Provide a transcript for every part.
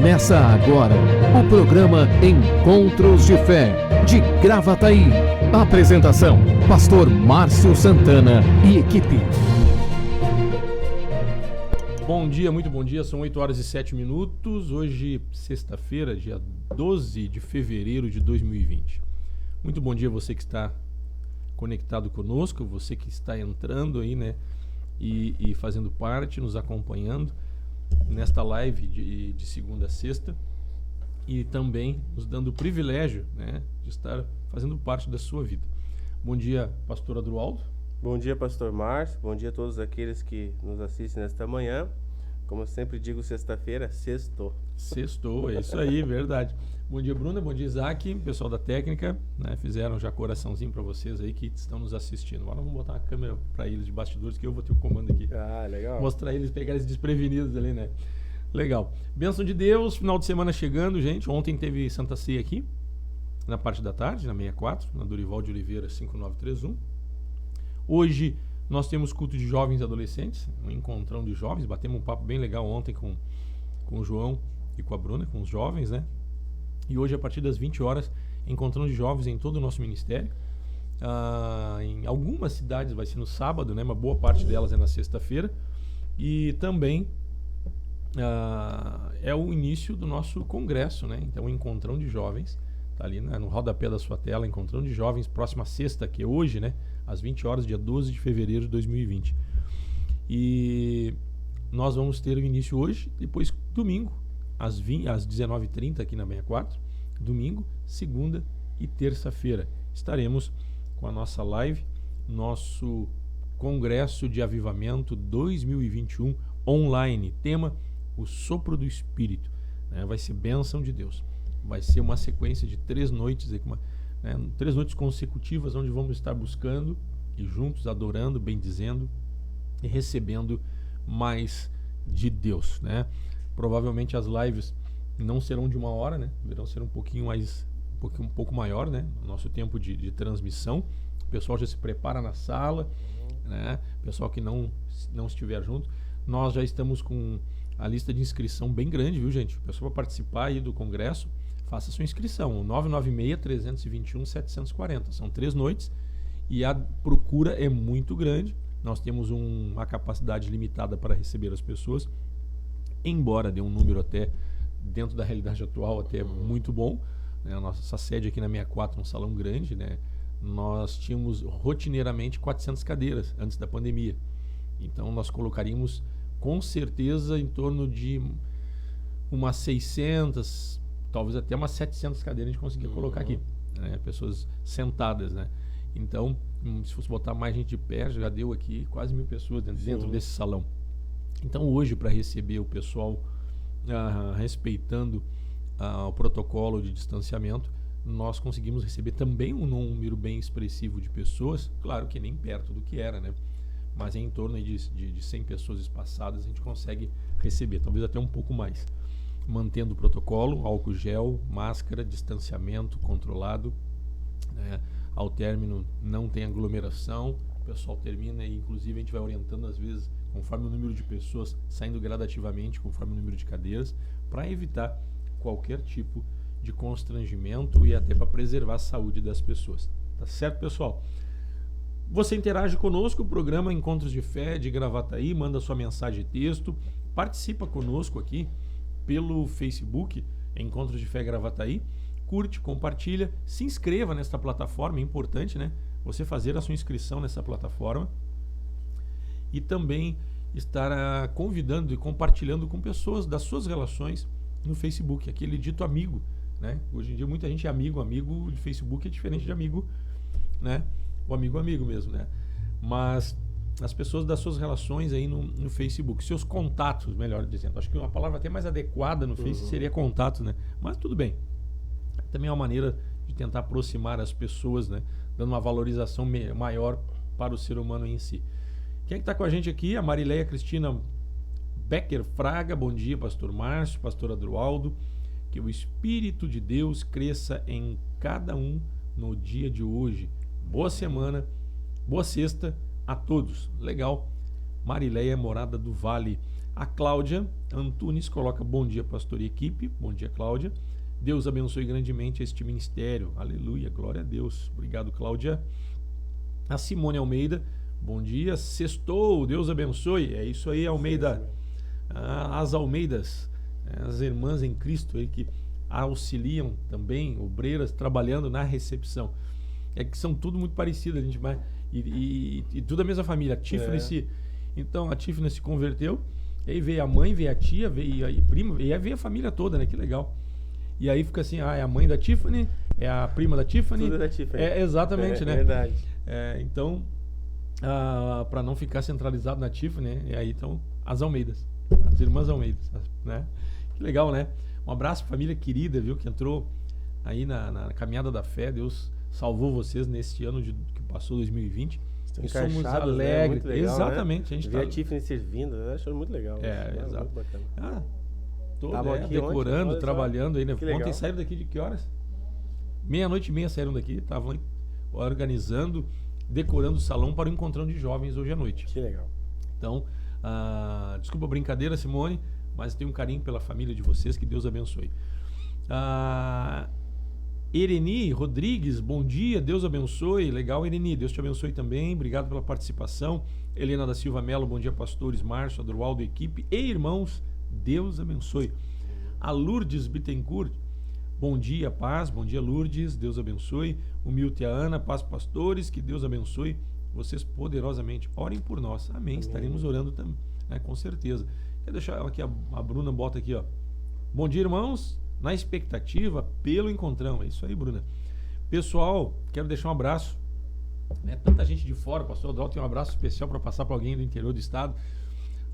Começa agora o programa Encontros de Fé, de Gravataí. Apresentação, Pastor Márcio Santana e equipe. Bom dia, muito bom dia, são 8h07. Hoje, sexta-feira, dia 12 de fevereiro de 2020. Muito bom dia você que está conectado conosco, você que está entrando aí, né, e fazendo parte, nos acompanhando nesta live de segunda a sexta e também nos dando o privilégio, né, de estar fazendo parte da sua vida. Bom dia, pastor Adroaldo. Bom dia, pastor Márcio. Bom dia a todos aqueles que nos assistem nesta manhã. Como eu sempre digo, sexta-feira, sextou. Sextou, é isso aí, verdade. Bom dia, Bruna. Bom dia, Isaac. Pessoal da técnica, né, fizeram já coraçãozinho para vocês aí que estão nos assistindo. Agora vamos botar uma câmera para eles de bastidores, que eu vou ter o comando aqui. Ah, legal. Mostrar eles, pegar eles desprevenidos ali, né? Legal. Bênção de Deus, final de semana chegando, gente. Ontem teve Santa Ceia aqui, na parte da tarde, na 64, na Dorival de Oliveira 5931. Hoje nós temos culto de jovens e adolescentes, um encontrão de jovens. Batemos um papo bem legal ontem com o João e com a Bruna, com os jovens, né? E hoje, a partir das 20 horas, encontrão de jovens em todo o nosso ministério. Em algumas cidades vai ser no sábado, né? Uma boa parte delas é na sexta-feira. E também é o início do nosso congresso, né? Então, o encontrão de jovens, tá ali, né, no rodapé da sua tela, encontrão de jovens, próxima sexta, que é hoje, né? Às 20 horas, dia 12 de fevereiro de 2020. E nós vamos ter o início hoje, depois domingo, às 19h30 aqui na 64, domingo, segunda e terça-feira. Estaremos com a nossa live, nosso Congresso de Avivamento 2021 online. Tema, o Sopro do Espírito. Né? Vai ser bênção de Deus. Vai ser uma sequência de 3 noites, 3 noites consecutivas, onde vamos estar buscando e juntos adorando, bendizendo e recebendo mais de Deus, né? Provavelmente as lives não serão de 1 hora, né? Deverão ser um pouco maior, né? O nosso tempo de transmissão. O pessoal já se prepara na sala, né? O pessoal que não estiver junto. Nós já estamos com a lista de inscrição bem grande, viu, gente? O pessoal para participar aí do congresso, faça sua inscrição, 996-321-740. São 3 noites e a procura é muito grande. Nós temos uma capacidade limitada para receber as pessoas, embora dê um número até, dentro da realidade atual, até muito bom. Né? A nossa sede aqui na 64 é um salão grande, né? Nós tínhamos rotineiramente 400 cadeiras antes da pandemia. Então nós colocaríamos com certeza em torno de umas 600, talvez até umas 700 cadeiras a gente conseguia colocar aqui, né? Pessoas sentadas, né? Então, se fosse botar mais gente de pé, já deu aqui quase 1000 pessoas dentro desse salão. Então, hoje, para receber o pessoal respeitando o protocolo de distanciamento, nós conseguimos receber também um número bem expressivo de pessoas, claro que nem perto do que era, né? Mas em torno de 100 pessoas espaçadas a gente consegue receber, talvez até um pouco mais. Mantendo o protocolo, álcool gel, máscara, distanciamento controlado, né? Ao término não tem aglomeração, o pessoal termina e inclusive a gente vai orientando às vezes conforme o número de pessoas, saindo gradativamente conforme o número de cadeiras, para evitar qualquer tipo de constrangimento e até para preservar a saúde das pessoas. Tá certo, pessoal? Você interage conosco, o programa Encontros de Fé de Gravataí, manda sua mensagem de texto, participa conosco aqui pelo Facebook, Encontros de Fé Gravataí, curte, compartilha, se inscreva nesta plataforma, é importante, né? Você fazer a sua inscrição nessa plataforma e também estar convidando e compartilhando com pessoas das suas relações no Facebook, aquele dito amigo, né? Hoje em dia muita gente é amigo de Facebook é diferente de amigo, né? O amigo mesmo, né? Mas as pessoas das suas relações aí no Facebook, seus contatos, melhor dizendo. Acho que uma palavra até mais adequada no Face seria contatos, né? Mas tudo bem. Também é uma maneira de tentar aproximar as pessoas, né? Dando uma valorização maior para o ser humano em si. Quem é que está com a gente aqui? A Marileia Cristina Becker Fraga. Bom dia, pastor Márcio, pastor Adroaldo. Que o Espírito de Deus cresça em cada um no dia de hoje. Boa semana, boa sexta a todos. Legal. Marileia, Morada do Vale. A Cláudia Antunes coloca bom dia, pastor e equipe. Bom dia, Cláudia. Deus abençoe grandemente este ministério. Aleluia, glória a Deus. Obrigado, Cláudia. A Simone Almeida, bom dia. Sextou, Deus abençoe. É isso aí, Almeida. As Almeidas, as irmãs em Cristo aí que auxiliam também, obreiras, trabalhando na recepção. É que são tudo muito parecidas, a gente vai... E tudo a mesma família. A Tiffany Então, a Tiffany se converteu, e aí veio a mãe, veio a tia, veio a prima, e aí veio a família toda, né? Que legal. E aí fica assim, é a mãe da Tiffany, é a prima da Tiffany. Tudo da Tiffany. Exatamente, né? Verdade. Então, para não ficar centralizado na Tiffany, né? E aí então, as Almeidas, as irmãs Almeidas, né? Que legal, né? Um abraço pra família querida, viu? Que entrou aí na caminhada da fé. Deus salvou vocês nesse ano que passou, 2020. E somos alegres. Né? Legal, exatamente. Né? A gente ver a Tiffany servindo, eu acho muito legal. Exato. Muito bacana. Aqui decorando, ontem, trabalhando aí, né? Ontem legal. Saíram daqui de que horas? 00:30 saíram daqui, estavam organizando, decorando o salão para o encontrão de jovens hoje à noite. Que legal. Então, desculpa a brincadeira, Simone, mas tenho um carinho pela família de vocês, que Deus abençoe. Ereni Rodrigues, bom dia, Deus abençoe. Legal, Ereni, Deus te abençoe também, obrigado pela participação. Helena da Silva Melo, bom dia, pastores, Márcio, Adroaldo, equipe e irmãos, Deus abençoe. A Lourdes Bittencourt, bom dia, paz, bom dia, Lourdes, Deus abençoe. O Milton e a Ana, paz, pastores, que Deus abençoe vocês poderosamente. Orem por nós, amém. Estaremos orando também, né, com certeza. Quer deixar aqui, a Bruna bota aqui, ó. Bom dia, irmãos, na expectativa pelo encontrão. É isso aí, Bruna. Pessoal, quero deixar um abraço, né? Tanta gente de fora, o pastor Adroaldo tem um abraço especial para passar para alguém do interior do estado,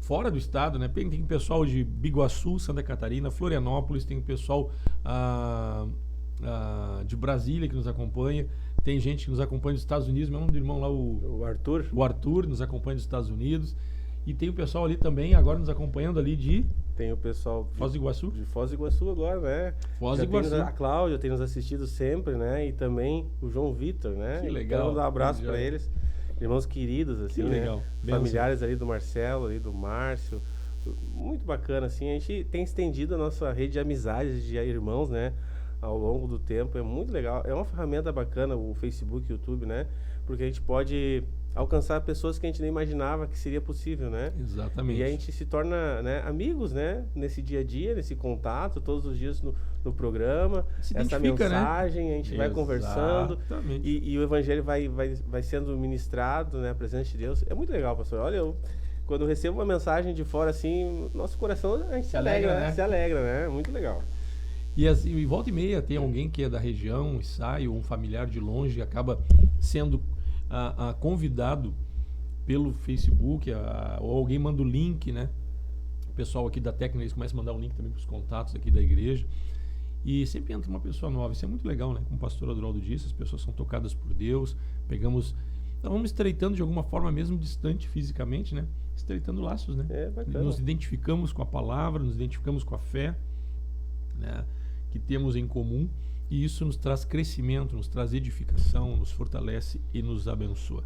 fora do estado, né? Tem pessoal de Biguaçu, Santa Catarina, Florianópolis, tem pessoal de Brasília que nos acompanha, tem gente que nos acompanha dos Estados Unidos, meu nome do irmão lá, o Arthur. O Arthur nos acompanha dos Estados Unidos. E tem o pessoal ali também, agora nos acompanhando ali de... Tem o pessoal Foz do Iguaçu? De Foz do Iguaçu agora, né? Foz do Iguaçu. A Cláudia tem nos assistido sempre, né? E também o João Vitor, né? Que legal. Quero dar um abraço para eles. Irmãos queridos, assim, que né? legal. Familiares ali do Marcelo, ali do Márcio. Muito bacana, assim. A gente tem estendido a nossa rede de amizades, de irmãos, né? Ao longo do tempo. É muito legal. É uma ferramenta bacana o Facebook e o YouTube, né? Porque a gente pode alcançar pessoas que a gente nem imaginava que seria possível, né? Exatamente. E a gente se torna, né, amigos, né? Nesse dia a dia, nesse contato, todos os dias no programa. Essa mensagem, né? A gente vai conversando. E o evangelho vai sendo ministrado, né? A presença de Deus. É muito legal, pastor. Olha, quando eu recebo uma mensagem de fora, assim, nosso coração, a gente se alegra, né? Se alegra, né? Muito legal. E volta e meia tem alguém que é da região e sai, ou um familiar de longe, acaba sendo convidado pelo Facebook, ou alguém manda o link, né? O pessoal aqui da técnica, eles começam a mandar o link também para os contatos aqui da igreja. E sempre entra uma pessoa nova. Isso é muito legal, né? Como o pastor Adroaldo disse, as pessoas são tocadas por Deus. Vamos estreitando de alguma forma, mesmo distante fisicamente, né? Estreitando laços, né? Nos identificamos com a palavra, nos identificamos com a fé, né? Que temos em comum. E isso nos traz crescimento, nos traz edificação, nos fortalece e nos abençoa.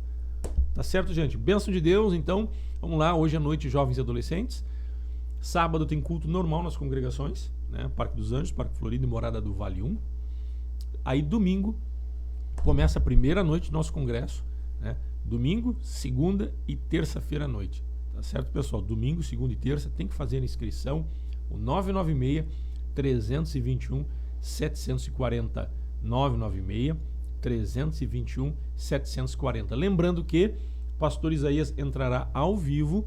Tá certo, gente? Bênção de Deus, então. Vamos lá, hoje à noite, jovens e adolescentes. Sábado tem culto normal nas congregações, né? Parque dos Anjos, Parque Florido e Morada do Vale 1. Aí domingo começa a primeira noite do nosso congresso, né? Domingo, segunda e terça-feira à noite. Tá certo, pessoal? Domingo, segunda e terça tem que fazer a inscrição. O 996-321-740. 996-321-740. Lembrando que o pastor Isaías entrará ao vivo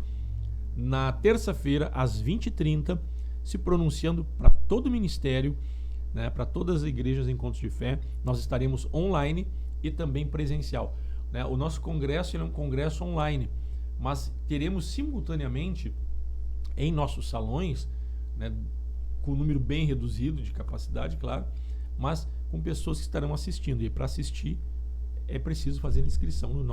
na terça-feira, às 20h30, se pronunciando para todo o ministério, né, para todas as igrejas em Encontros de Fé. Nós estaremos online e também presencial, né? O nosso congresso é um congresso online, mas teremos simultaneamente em nossos salões, né, com um número bem reduzido de capacidade, claro, mas com pessoas que estarão assistindo. E para assistir é preciso fazer a inscrição no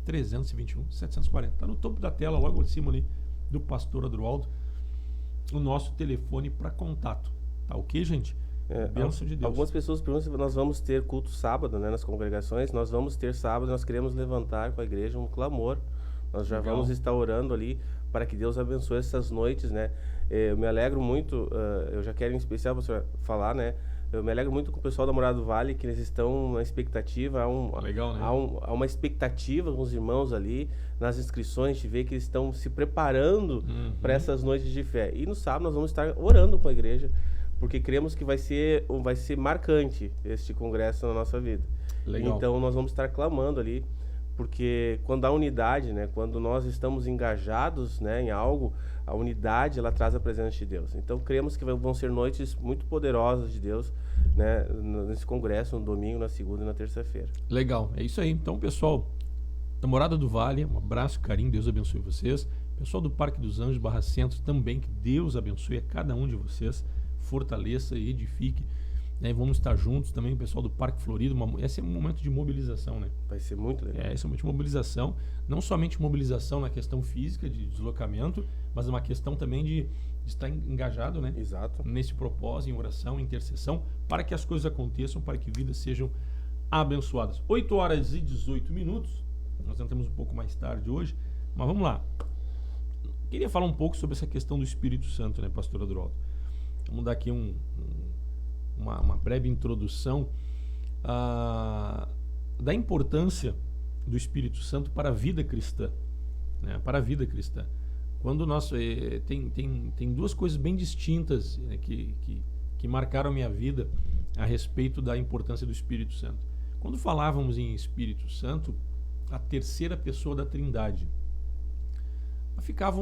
996-321-740. Está no topo da tela, logo em cima ali do pastor Adroaldo, o nosso telefone para contato. Tá ok, gente? Bênção de Deus. Algumas pessoas perguntam se nós vamos ter culto sábado, né, nas congregações. Nós vamos ter sábado, nós queremos levantar com a igreja um clamor Nós já vamos estar orando ali para que Deus abençoe essas noites, né? Eu me alegro muito, eu já quero em especial você falar, né? Eu me alegro muito com o pessoal da Morada do Vale, que eles estão na expectativa, legal, né? há uma expectativa com os irmãos ali, nas inscrições, de ver que eles estão se preparando para essas noites de fé. E no sábado nós vamos estar orando com a igreja, porque cremos que vai ser marcante este congresso na nossa vida. Legal. Então nós vamos estar clamando ali, porque quando há unidade, né, quando nós estamos engajados, né, em algo, a unidade ela traz a presença de Deus. Então cremos que vão ser noites muito poderosas de Deus, né, nesse congresso, no domingo, na segunda e na terça-feira. Legal, é isso aí. Então, pessoal da Morada do Vale, um abraço, carinho, Deus abençoe vocês. Pessoal do Parque dos Anjos, Barra Centro, também, que Deus abençoe a cada um de vocês, fortaleça e edifique. Né, vamos estar juntos também, o pessoal do Parque Florido. Esse é um momento de mobilização, né? Vai ser muito legal. Esse é um momento de mobilização, não somente mobilização na questão física, de deslocamento, mas uma questão também de estar engajado, né? Exato. Nesse propósito, em oração, em intercessão, para que as coisas aconteçam, para que vidas sejam abençoadas. 8h18. Nós entramos um pouco mais tarde hoje, mas vamos lá. Queria falar um pouco sobre essa questão do Espírito Santo, né, pastor Adroaldo? Vamos dar aqui uma breve introdução da importância do Espírito Santo para a vida cristã, né? Para a vida cristã. Quando nós tem duas coisas bem distintas, né, que marcaram a minha vida a respeito da importância do Espírito Santo. Quando falávamos em Espírito Santo, a terceira pessoa da Trindade, ficava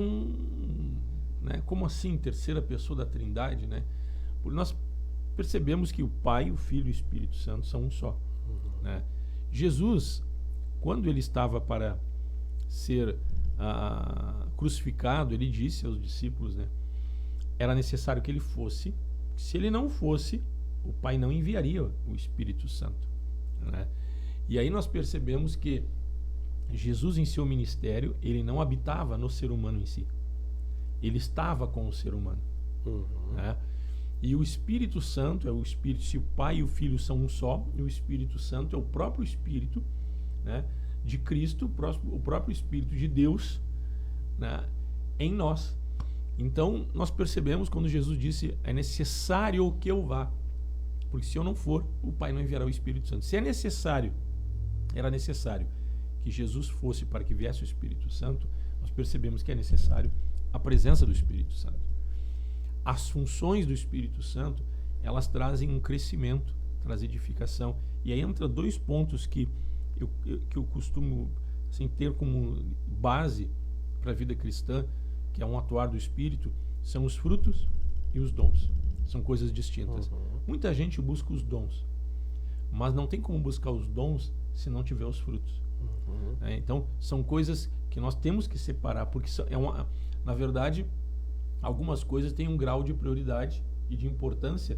né, como assim terceira pessoa da Trindade, né? Porque nós percebemos que o Pai, o Filho e o Espírito Santo são um só. Né? Jesus, quando ele estava para ser crucificado, ele disse aos discípulos, né, era necessário que ele fosse. Se ele não fosse, o Pai não enviaria o Espírito Santo. Né? E aí nós percebemos que Jesus, em seu ministério, ele não habitava no ser humano em si. Ele estava com o ser humano. Né? E o Espírito Santo é o Espírito. Se o Pai e o Filho são um só, e o Espírito Santo é o próprio Espírito, né, de Cristo, o próprio Espírito de Deus, né, em nós. Então nós percebemos quando Jesus disse: é necessário que eu vá, porque se eu não for, o Pai não enviará o Espírito Santo. Se é necessário, era necessário que Jesus fosse para que viesse o Espírito Santo, nós percebemos que é necessário a presença do Espírito Santo. As funções do Espírito Santo, elas trazem um crescimento, trazem edificação. E aí entra dois pontos que eu costumo assim, ter como base para a vida cristã, que é um atuar do Espírito, são os frutos e os dons. São coisas distintas. Muita gente busca os dons, mas não tem como buscar os dons se não tiver os frutos. Então, são coisas que nós temos que separar, porque na verdade, algumas coisas têm um grau de prioridade e de importância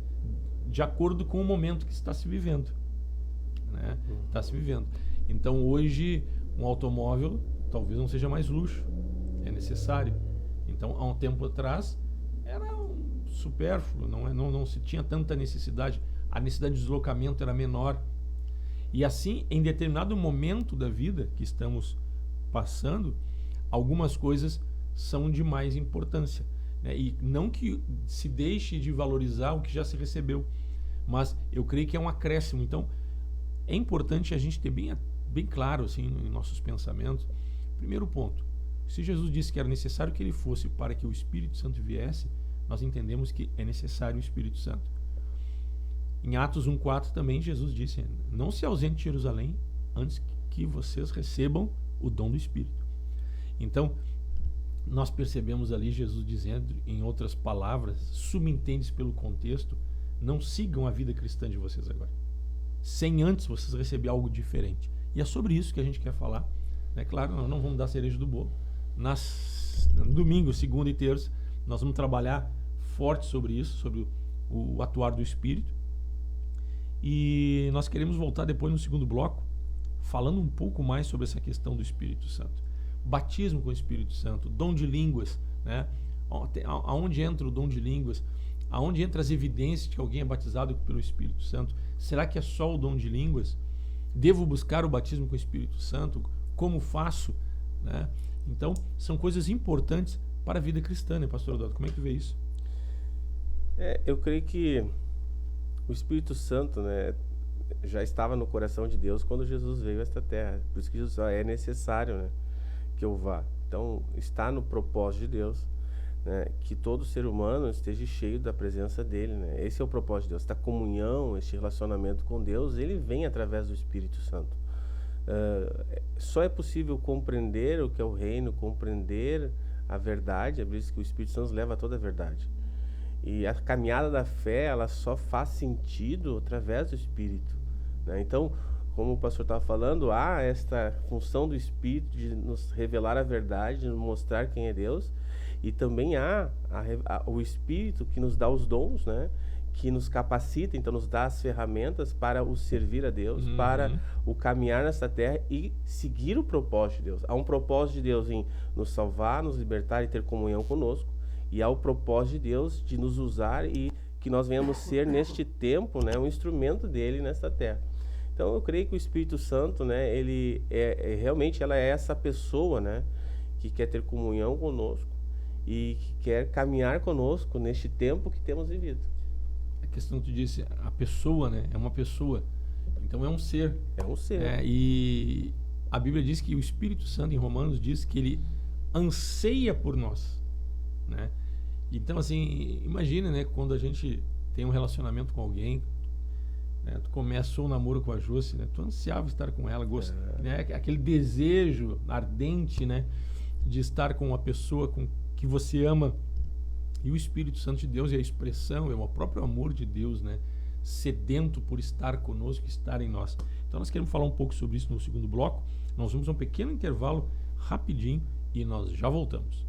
de acordo com o momento que está se vivendo. Né? Está se vivendo. Então, hoje, um automóvel talvez não seja mais luxo, é necessário. Então, há um tempo atrás, era supérfluo, não se tinha tanta necessidade, a necessidade de deslocamento era menor. E assim, em determinado momento da vida que estamos passando, algumas coisas são de mais importância. Né? E não que se deixe de valorizar o que já se recebeu, mas eu creio que é um acréscimo. Então, é importante a gente ter bem claro assim, em nossos pensamentos. Primeiro ponto, se Jesus disse que era necessário que ele fosse para que o Espírito Santo viesse, nós entendemos que é necessário o Espírito Santo. Em Atos 1,4 também Jesus disse: não se ausente de Jerusalém antes que vocês recebam o dom do Espírito. Então, nós percebemos ali Jesus dizendo, em outras palavras, subentende-se pelo contexto, não sigam a vida cristã de vocês agora, sem antes vocês receberem algo diferente. E é sobre isso que a gente quer falar. É claro, nós não vamos dar cereja do bolo. No domingo, segunda e terça, nós vamos trabalhar forte sobre isso, sobre o atuar do Espírito. E nós queremos voltar depois no segundo bloco, falando um pouco mais sobre essa questão do Espírito Santo. Batismo com o Espírito Santo, dom de línguas, né? Aonde entra o dom de línguas? Aonde entra as evidências de que alguém é batizado pelo Espírito Santo? Será que é só o dom de línguas? Devo buscar o batismo com o Espírito Santo? Como faço? Né? Então, são coisas importantes para a vida cristã, né, pastor Odoto? Como é que tu vê isso? Eu creio que o Espírito Santo, né, já estava no coração de Deus quando Jesus veio a esta terra. Por isso que Jesus é necessário, né, que eu vá. Então, está no propósito de Deus, né, que todo ser humano esteja cheio da presença dele, né? Esse é o propósito de Deus. Esta comunhão, este relacionamento com Deus, ele vem através do Espírito Santo. Só é possível compreender o que é o reino, compreender a verdade. A Bíblia diz que o Espírito Santo nos leva a toda a verdade. E a caminhada da fé, ela só faz sentido através do Espírito, né? Então, como o pastor estava falando, há esta função do Espírito de nos revelar a verdade, de nos mostrar quem é Deus. E também há o Espírito que nos dá os dons, né? Que nos capacita, então nos dá as ferramentas para o servir a Deus, para o caminhar nessa terra e seguir o propósito de Deus. Há um propósito de Deus em nos salvar, nos libertar e ter comunhão conosco. E há o propósito de Deus de nos usar e que nós venhamos ser, neste tempo, né, um instrumento dele nesta terra. Então, eu creio que o Espírito Santo, né, ele realmente ela é essa pessoa, né, que quer ter comunhão conosco e que quer caminhar conosco neste tempo que temos vivido. A questão que tu disse, a pessoa, né, é uma pessoa. Então, é um ser. É um ser. E a Bíblia diz que o Espírito Santo, em Romanos, diz que ele anseia por nós, né? Então, assim, imagina, né, quando a gente tem um relacionamento com alguém, né, tu começou um namoro com a Jossi, né, tu ansiava estar com ela, né, aquele desejo ardente, né, de estar com uma pessoa com que você ama. E o Espírito Santo de Deus é a expressão, é o próprio amor de Deus, né, sedento por estar conosco, estar em nós. Então, nós queremos falar um pouco sobre isso no segundo bloco. Nós vamos a um pequeno intervalo, rapidinho, e nós já voltamos.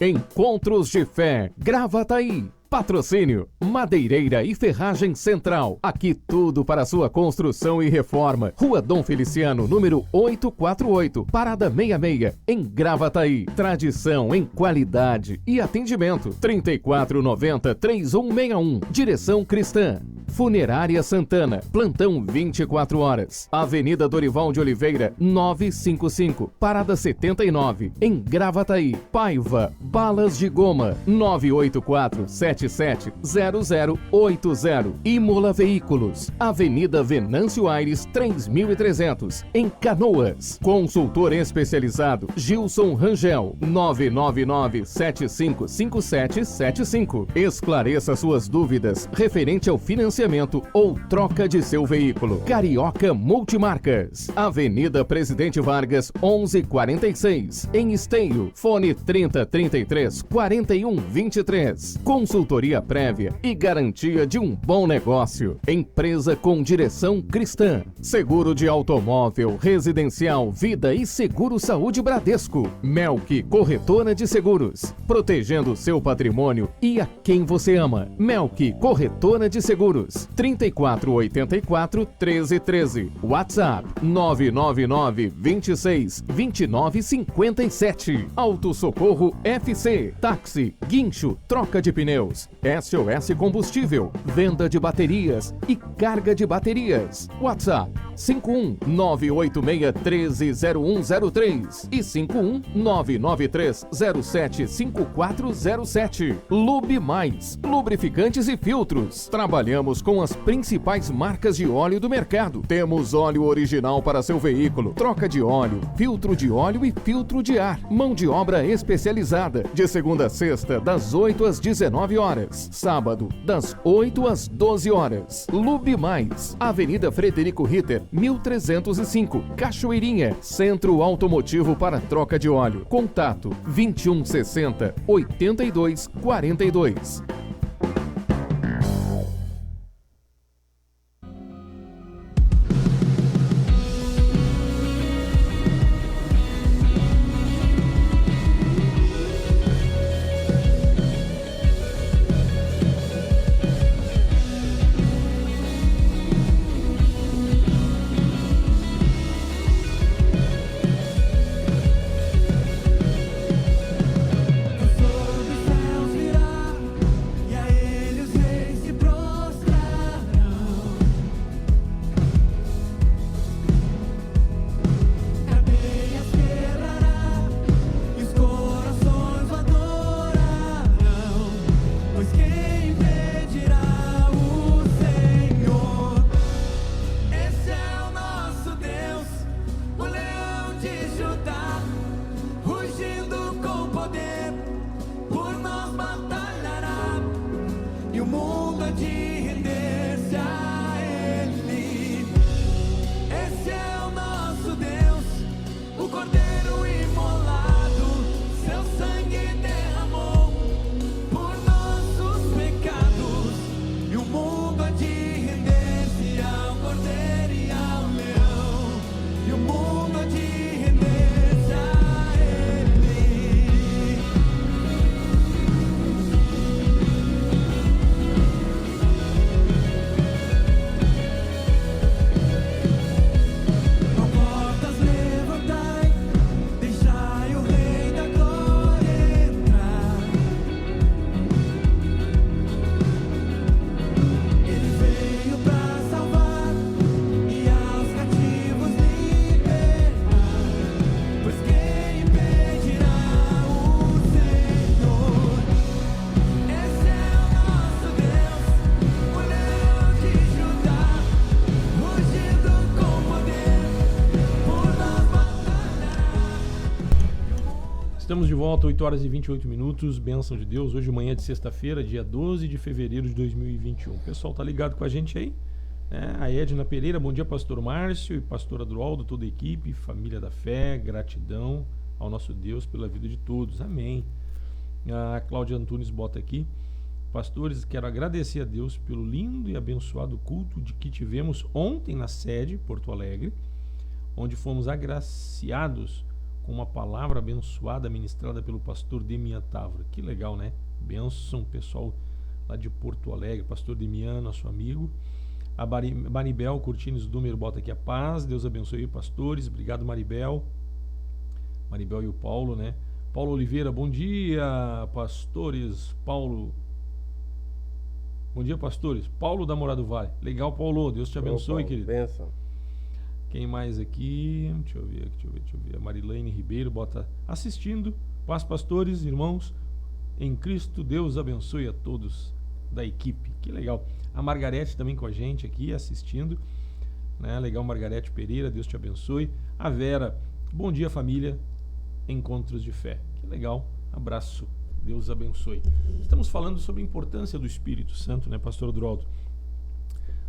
Encontros de Fé, Gravataí. Patrocínio, Madeireira e Ferragem Central. Aqui tudo para sua construção e reforma. Rua Dom Feliciano, número 848, Parada 66, em Gravataí. Tradição em qualidade e atendimento. 3490-3161. Direção Cristã. Funerária Santana, plantão 24 horas. Avenida Dorival de Oliveira, 955, Parada 79, em Gravataí. Paiva, Balas de Goma, 984-770080. Imola Veículos, Avenida Venâncio Aires, 3300, em Canoas. Consultor especializado, Gilson Rangel, 999-755775. Esclareça suas dúvidas referente ao financiamento ou troca de seu veículo. Carioca Multimarcas, Avenida Presidente Vargas, 1146, em Esteio. Fone 3033-4123. Consultoria prévia e garantia de um bom negócio. Empresa com direção cristã. Seguro de automóvel, residencial, vida e seguro saúde Bradesco. Melk Corretora de Seguros, protegendo seu patrimônio e a quem você ama. Melk Corretora de Seguros. 3484-1313. WhatsApp 999-26-2957. Auto Socorro FC. Táxi, guincho, troca de pneus. SOS Combustível. Venda de baterias e carga de baterias. WhatsApp 51986130103 e 51993075407. Lube Mais, lubrificantes e filtros. Trabalhamos com as principais marcas de óleo do mercado. Temos óleo original para seu veículo, troca de óleo, filtro de óleo e filtro de ar. Mão de obra especializada, de segunda a sexta, das 8 às 19 horas. Sábado, das 8 às 12 horas. Lube Mais, Avenida Frederico Ritter, 1305, Cachoeirinha, Centro Automotivo para troca de óleo. Contato 2160-8242. poder por nós batalhará, e o mundo há de render-se a Ele. Esse é o nosso Deus, o Cordeiro imolado, seu sangue derramou por nossos pecados, e o mundo há de render-se ao Cordeiro e ao Leão, e o mundo há de render-se a Ele. Ó portas, levantai, deixai o Rei da Glória entrar. Ele veio pra salvar e aos cativos libertar. Pois quem impedirá o Senhor? Esse é o nosso Deus, o Leão de Judá, rugindo com poder, por nós batalhará. Estamos de volta, 8 horas e 28 minutos, bênção de Deus, hoje manhã de sexta-feira, dia 12 de fevereiro de 2021. O pessoal tá ligado com a gente aí, né? A Edna Pereira, bom dia pastor Márcio e pastor Adroaldo, toda a equipe, família da fé, gratidão ao nosso Deus pela vida de todos, amém. A Cláudia Antunes bota aqui, pastores, quero agradecer a Deus pelo lindo e abençoado culto de que tivemos ontem na sede, Porto Alegre, onde fomos agraciados com uma palavra abençoada ministrada pelo pastor Demian Távora. Que legal, né? Bênção, pessoal lá de Porto Alegre, pastor Demian, nosso amigo. A Maribel Cortines Dumer bota aqui a paz, Deus abençoe pastores, obrigado Maribel. Maribel e o Paulo, né? Paulo Oliveira, bom dia pastores, Paulo. Bom dia pastores, Paulo da Morada do Vale. Legal, Paulo, Deus te abençoe, Paulo, querido. Benção. Quem mais aqui? Deixa eu ver. A Marilene Ribeiro bota assistindo. Paz, pastores, irmãos, em Cristo, Deus abençoe a todos da equipe. Que legal. A Margarete também com a gente aqui assistindo, né? Legal, Margarete Pereira, Deus te abençoe. A Vera, bom dia família, Encontros de Fé. Que legal. Abraço. Deus abençoe. Estamos falando sobre a importância do Espírito Santo, né, pastor Adroaldo?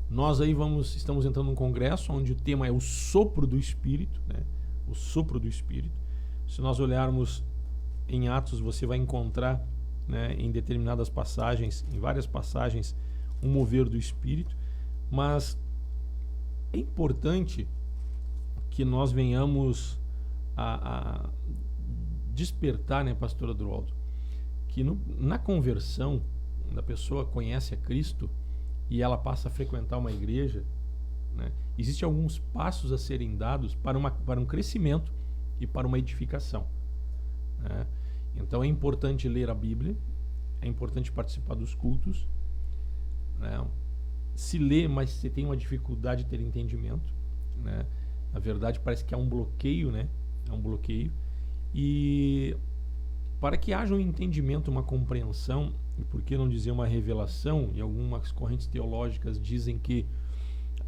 Nós aí estamos entrando num congresso onde o tema é o sopro do Espírito, né? O sopro do Espírito. Se nós olharmos em Atos, você vai encontrar, né, em determinadas passagens, em várias passagens, um mover do Espírito, mas é importante que nós venhamos a despertar, né, pastor Adroaldo, que na conversão da pessoa conhece a Cristo e ela passa a frequentar uma igreja, né, existem alguns passos a serem dados para um crescimento e para uma edificação, né? Então é importante ler a Bíblia, é importante participar dos cultos, né? Se lê, mas você tem uma dificuldade de ter entendimento, né? Na verdade parece que há um bloqueio, né? É um bloqueio. E para que haja um entendimento, uma compreensão, e por que não dizer uma revelação, e algumas correntes teológicas dizem que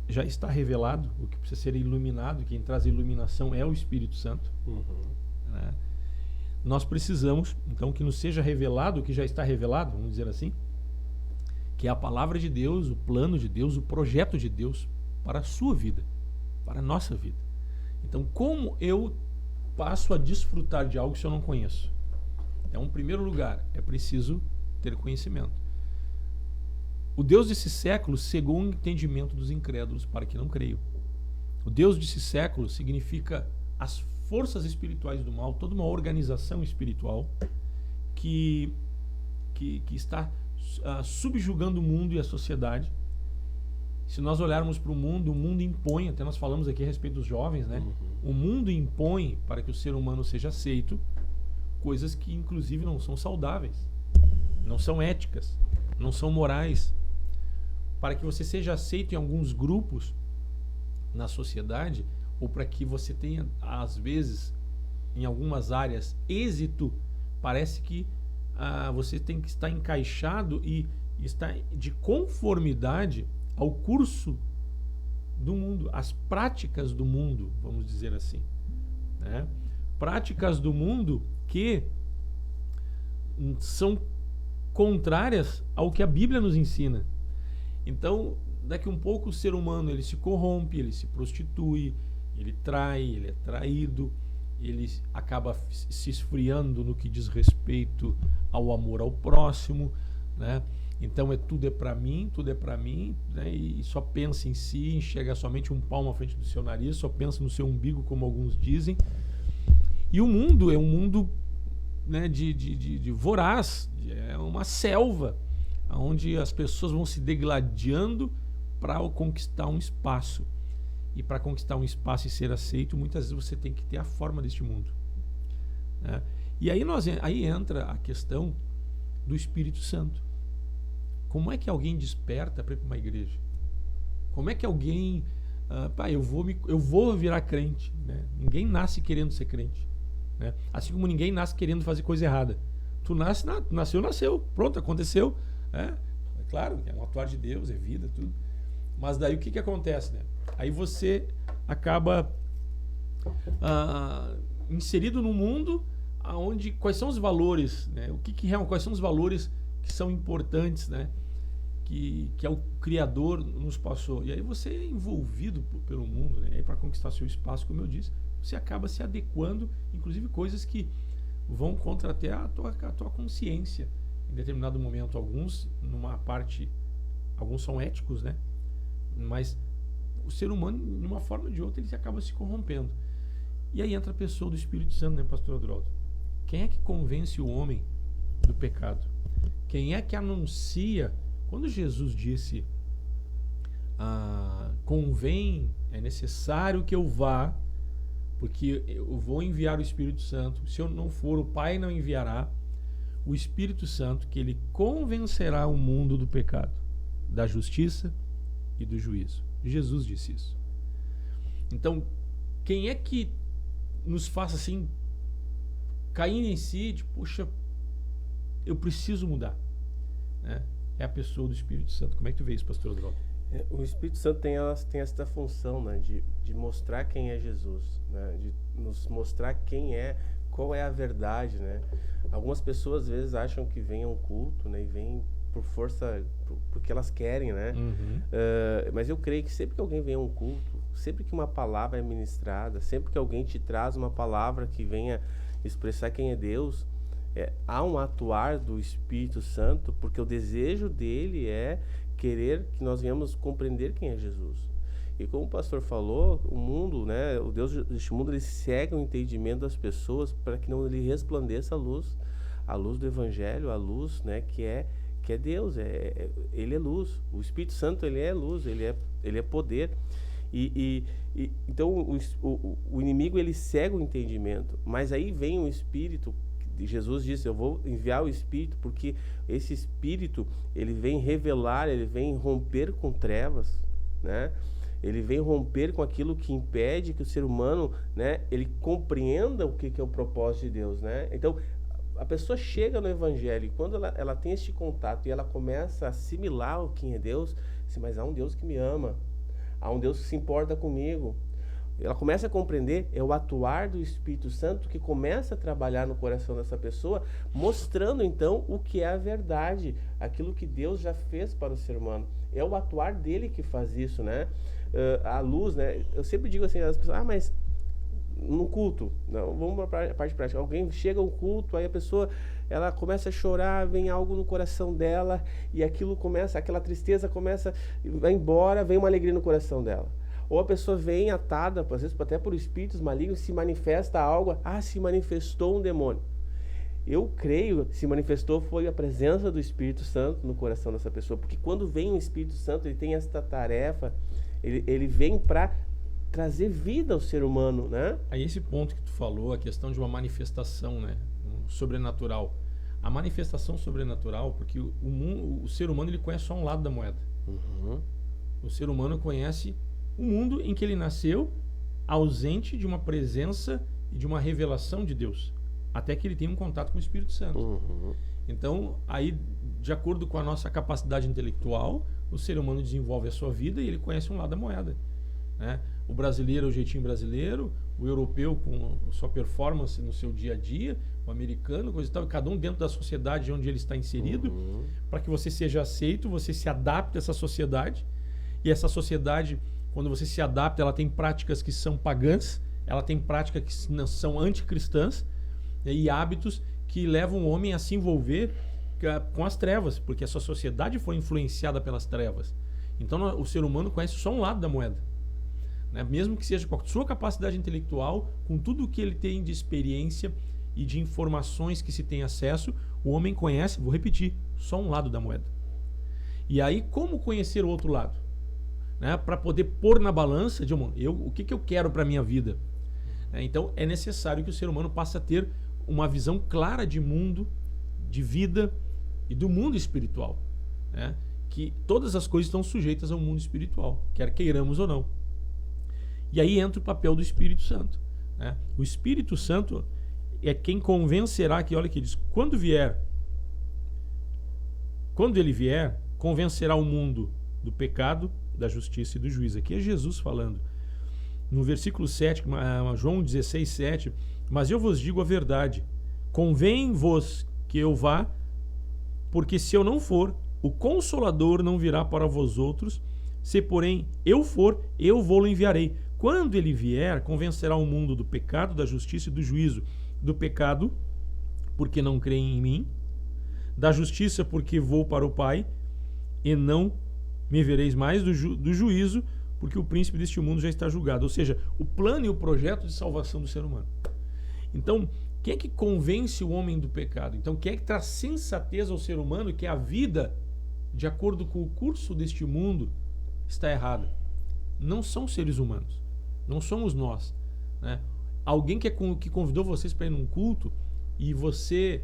já está revelado, o que precisa ser iluminado, quem traz a iluminação é o Espírito Santo. Né? Nós precisamos, então, que nos seja revelado o que já está revelado, vamos dizer assim, que é a palavra de Deus, o plano de Deus, o projeto de Deus para a sua vida, para a nossa vida. Então, como eu passo a desfrutar de algo que eu não conheço? Então, em primeiro lugar, é preciso ter conhecimento. O Deus desse século cegou o entendimento dos incrédulos para que não creiam. O Deus desse século significa as forças espirituais do mal, toda uma organização espiritual que está subjugando o mundo e a sociedade. Se nós olharmos para o mundo impõe, até nós falamos aqui a respeito dos jovens, né? O mundo impõe para que o ser humano seja aceito coisas que inclusive não são saudáveis, não são éticas, não são morais. Para que você seja aceito em alguns grupos na sociedade, ou para que você tenha, às vezes, em algumas áreas, êxito, parece que você tem que estar encaixado e estar de conformidade ao curso do mundo, às práticas do mundo, vamos dizer assim, né? Práticas do mundo que são contrárias ao que a Bíblia nos ensina. Então, daqui um pouco o ser humano ele se corrompe, ele se prostitui, ele trai, ele é traído, ele acaba se esfriando no que diz respeito ao amor ao próximo, né? Então tudo é para mim, né? E só pensa em si, enxerga somente um palmo à frente do seu nariz, só pensa no seu umbigo, como alguns dizem. E o mundo é um mundo, né, de voraz, é uma selva, onde as pessoas vão se degladiando para conquistar um espaço. E para conquistar um espaço e ser aceito, muitas vezes você tem que ter a forma deste mundo, né? E aí entra a questão do Espírito Santo. Como é que alguém desperta para ir para uma igreja? Como é que alguém... eu vou virar crente, né? Ninguém nasce querendo ser crente, né? Assim como ninguém nasce querendo fazer coisa errada. Tu nasceu. Pronto, aconteceu. É claro, é um atuar de Deus, é vida, tudo. Mas daí o que acontece, né? Aí você acaba inserido num mundo onde quais são os valores, né? Quais são os valores que são importantes, né? Que é o Criador nos passou. E aí você é envolvido pelo mundo, né? Para conquistar seu espaço, como eu disse, você acaba se adequando, inclusive coisas que vão contra até a tua consciência. Em determinado momento, alguns são éticos, né? Mas o ser humano, de uma forma ou de outra, ele acaba se corrompendo. E aí entra a pessoa do Espírito Santo, né, pastor Adroaldo? Quem é que convence o homem do pecado? Quem é que anuncia? Quando Jesus disse convém, é necessário que eu vá, porque eu vou enviar o Espírito Santo. Se eu não for, o Pai não enviará o Espírito Santo, que ele convencerá o mundo do pecado, da justiça e do juízo. Jesus disse isso. Então, quem é que nos faz assim cair em si, de, poxa, eu preciso mudar, né? É a pessoa do Espírito Santo. Como é que tu vê isso, pastor Adroaldo? O Espírito Santo tem essa função, né, de mostrar quem é Jesus, né, de nos mostrar qual é a verdade, né? Algumas pessoas às vezes acham que vem a um culto, né, e vem por força, porque elas querem, né? Uhum. Mas eu creio que sempre que alguém vem a um culto, sempre que uma palavra é ministrada, sempre que alguém te traz uma palavra que venha expressar quem é Deus, há um atuar do Espírito Santo, porque o desejo dele é querer que nós venhamos compreender quem é Jesus. E como o pastor falou, o mundo, né, o Deus deste mundo, ele cega o entendimento das pessoas para que não lhe resplandeça a luz do Evangelho, a luz, né, que é Deus, ele é luz. O Espírito Santo, ele é luz, ele é poder. Então o inimigo, ele cega o entendimento, mas aí vem o Espírito. Jesus disse, eu vou enviar o Espírito, porque esse Espírito, ele vem revelar, ele vem romper com trevas, né? Ele vem romper com aquilo que impede que o ser humano, né, ele compreenda o que é o propósito de Deus, né? Então, a pessoa chega no Evangelho e quando ela tem este contato e ela começa a assimilar o que é Deus, assim, mas há um Deus que me ama, há um Deus que se importa comigo. Ela começa a compreender, é o atuar do Espírito Santo que começa a trabalhar no coração dessa pessoa, mostrando então o que é a verdade, aquilo que Deus já fez para o ser humano. É o atuar dele que faz isso, né? A luz, né? Eu sempre digo assim, as pessoas, mas no culto, não, vamos para a parte prática. Alguém chega ao culto, aí a pessoa, ela começa a chorar, vem algo no coração dela e aquilo começa, aquela tristeza começa, vai embora, vem uma alegria no coração dela. Ou a pessoa vem atada, às vezes até por espíritos malignos, se manifesta algo, se manifestou um demônio. Eu creio que se manifestou foi a presença do Espírito Santo no coração dessa pessoa, porque quando vem o Espírito Santo, ele tem esta tarefa, ele vem para trazer vida ao ser humano, né? Aí esse ponto que tu falou, a questão de uma manifestação, né, sobrenatural. A manifestação sobrenatural, porque o ser humano, ele conhece só um lado da moeda. Uhum. O ser humano conhece o mundo em que ele nasceu, ausente de uma presença e de uma revelação de Deus, até que ele tenha um contato com o Espírito Santo. Uhum. Então, aí, de acordo com a nossa capacidade intelectual, o ser humano desenvolve a sua vida e ele conhece um lado da moeda, né? O brasileiro é o jeitinho brasileiro, o europeu com sua performance no seu dia a dia, o americano, coisa e tal, cada um dentro da sociedade onde ele está inserido, para que você seja aceito, você se adapte a essa sociedade, e essa sociedade, quando você se adapta, ela tem práticas que são pagãs, ela tem práticas que não são anticristãs, e hábitos que levam o homem a se envolver com as trevas, porque essa sociedade foi influenciada pelas trevas. Então o ser humano conhece só um lado da moeda, né? Mesmo que seja com a sua capacidade intelectual, com tudo o que ele tem de experiência e de informações que se tem acesso, o homem conhece, vou repetir, só um lado da moeda. E aí, como conhecer o outro lado? Né? Para poder pôr na balança de o que eu quero para a minha vida. Então é necessário que o ser humano passe a ter uma visão clara de mundo, de vida e do mundo espiritual, né? Que todas as coisas estão sujeitas ao mundo espiritual, quer queiramos ou não. E aí entra o papel do Espírito Santo, né? O Espírito Santo é quem convencerá, que olha que diz, quando ele vier, convencerá o mundo do pecado, da justiça e do juízo. Aqui é Jesus falando. No versículo 7, João 16, 7, mas eu vos digo a verdade, convém-vos que eu vá, porque se eu não for, o Consolador não virá para vós outros, se porém eu for, eu vou-lo enviarei. Quando ele vier, convencerá o mundo do pecado, da justiça e do juízo. Do pecado, porque não creem em mim, da justiça, porque vou para o Pai, e não me vereis mais, do juízo, porque o príncipe deste mundo já está julgado. Ou seja, o plano e o projeto de salvação do ser humano. Então, quem é que convence o homem do pecado? Então, quem é que traz sensatez ao ser humano que a vida, de acordo com o curso deste mundo, está errada? Não são seres humanos. Não somos nós, né? Alguém que convidou vocês para ir num culto e você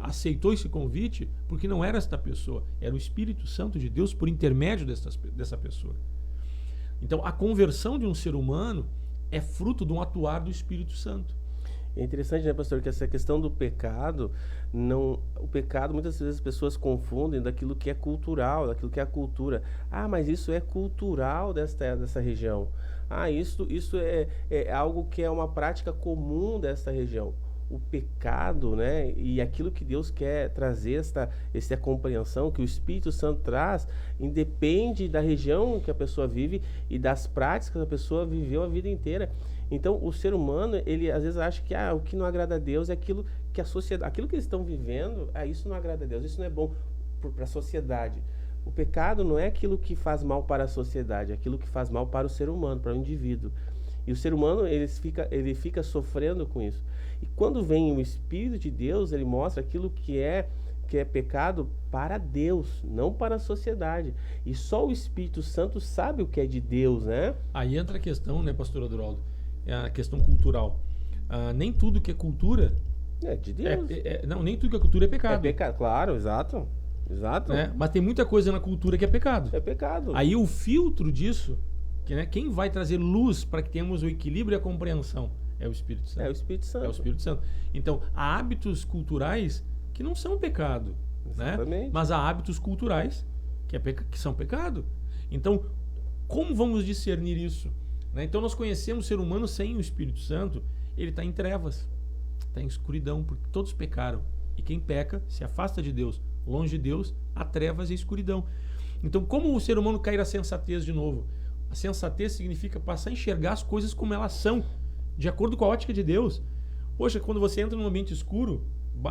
aceitou esse convite porque não era esta pessoa, era o Espírito Santo de Deus por intermédio dessa pessoa. Então a conversão de um ser humano é fruto de um atuar do Espírito Santo. É interessante, né, pastor, que essa questão do pecado, o pecado muitas vezes as pessoas confundem daquilo que é cultural, daquilo que é a cultura. Ah, mas isso é cultural dessa região. Ah, isso é algo que é uma prática comum dessa região. O pecado, né, e aquilo que Deus quer trazer, essa compreensão que o Espírito Santo traz, independe da região que a pessoa vive e das práticas que a pessoa viveu a vida inteira. Então, o ser humano, ele às vezes acha que o que não agrada a Deus é aquilo que a sociedade, aquilo que eles estão vivendo, isso não agrada a Deus, isso não é bom para a sociedade. O pecado não é aquilo que faz mal para a sociedade, é aquilo que faz mal para o ser humano, para o indivíduo. E o ser humano, ele fica sofrendo com isso. E quando vem o Espírito de Deus, ele mostra aquilo que é pecado para Deus, não para a sociedade. E só o Espírito Santo sabe o que é de Deus, né? Aí entra a questão, né, pastor Adroaldo? É a questão cultural. Nem tudo que é cultura é de Deus. Não, nem tudo que é cultura é pecado. É pecado, claro, exato. Mas tem muita coisa na cultura que é pecado. É pecado. Aí o filtro disso, quem vai trazer luz para que tenhamos o equilíbrio e a compreensão é o Espírito Santo. É o Espírito Santo. É o Espírito Santo. Então, há hábitos culturais que não são pecado, né? Mas há hábitos culturais que são pecado. Então, como vamos discernir isso? Né? Então, nós conhecemos o ser humano sem o Espírito Santo, ele está em trevas, está em escuridão, porque todos pecaram. E quem peca se afasta de Deus. Longe de Deus, há trevas e escuridão. Então, como o ser humano cair a sensatez de novo? A sensatez significa passar a enxergar as coisas como elas são, de acordo com a ótica de Deus. Poxa, quando você entra num ambiente escuro,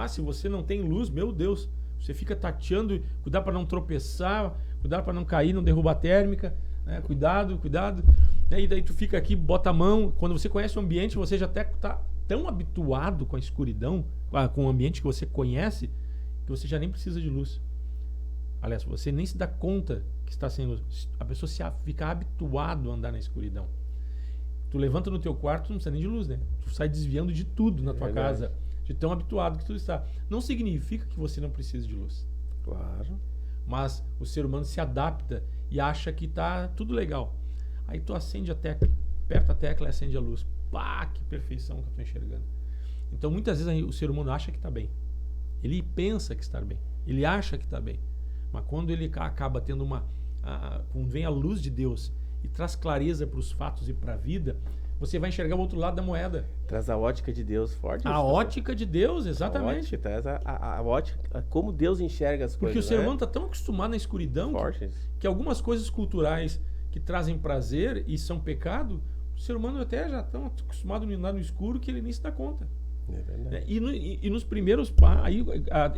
se você não tem luz, meu Deus, você fica tateando, cuidar para não tropeçar, cuidar para não cair, não derrubar a térmica, né? Cuidado. E daí tu fica aqui, bota a mão. Quando você conhece o ambiente, você já até está tão habituado com a escuridão, com o ambiente que você conhece, que você já nem precisa de luz. Aliás, você nem se dá conta que está sem luz. A pessoa fica habituado a andar na escuridão. Tu levanta no teu quarto, tu não precisa nem de luz, né? Tu sai desviando de tudo na tua casa, de tão habituado que tu está. Não significa que você não precisa de luz. Claro. Mas o ser humano se adapta e acha que tá tudo legal. Aí tu acende a tecla, aperta a tecla e acende a luz. Pá, que perfeição que eu tô enxergando. Então, muitas vezes o ser humano acha que está bem. Ele pensa que está bem. Ele acha que está bem. Mas quando ele acaba tendo quando vem a luz de Deus e traz clareza para os fatos e para a vida, você vai enxergar o outro lado da moeda. Traz a ótica de Deus forte. A ótica de Deus, exatamente. A ótica, traz a ótica, como Deus enxerga as coisas. Porque o ser humano está tão acostumado na escuridão que algumas coisas culturais que trazem prazer e são pecado, o ser humano até já está acostumado a andar no escuro que ele nem se dá conta. É verdade. E nos primeiros... Aí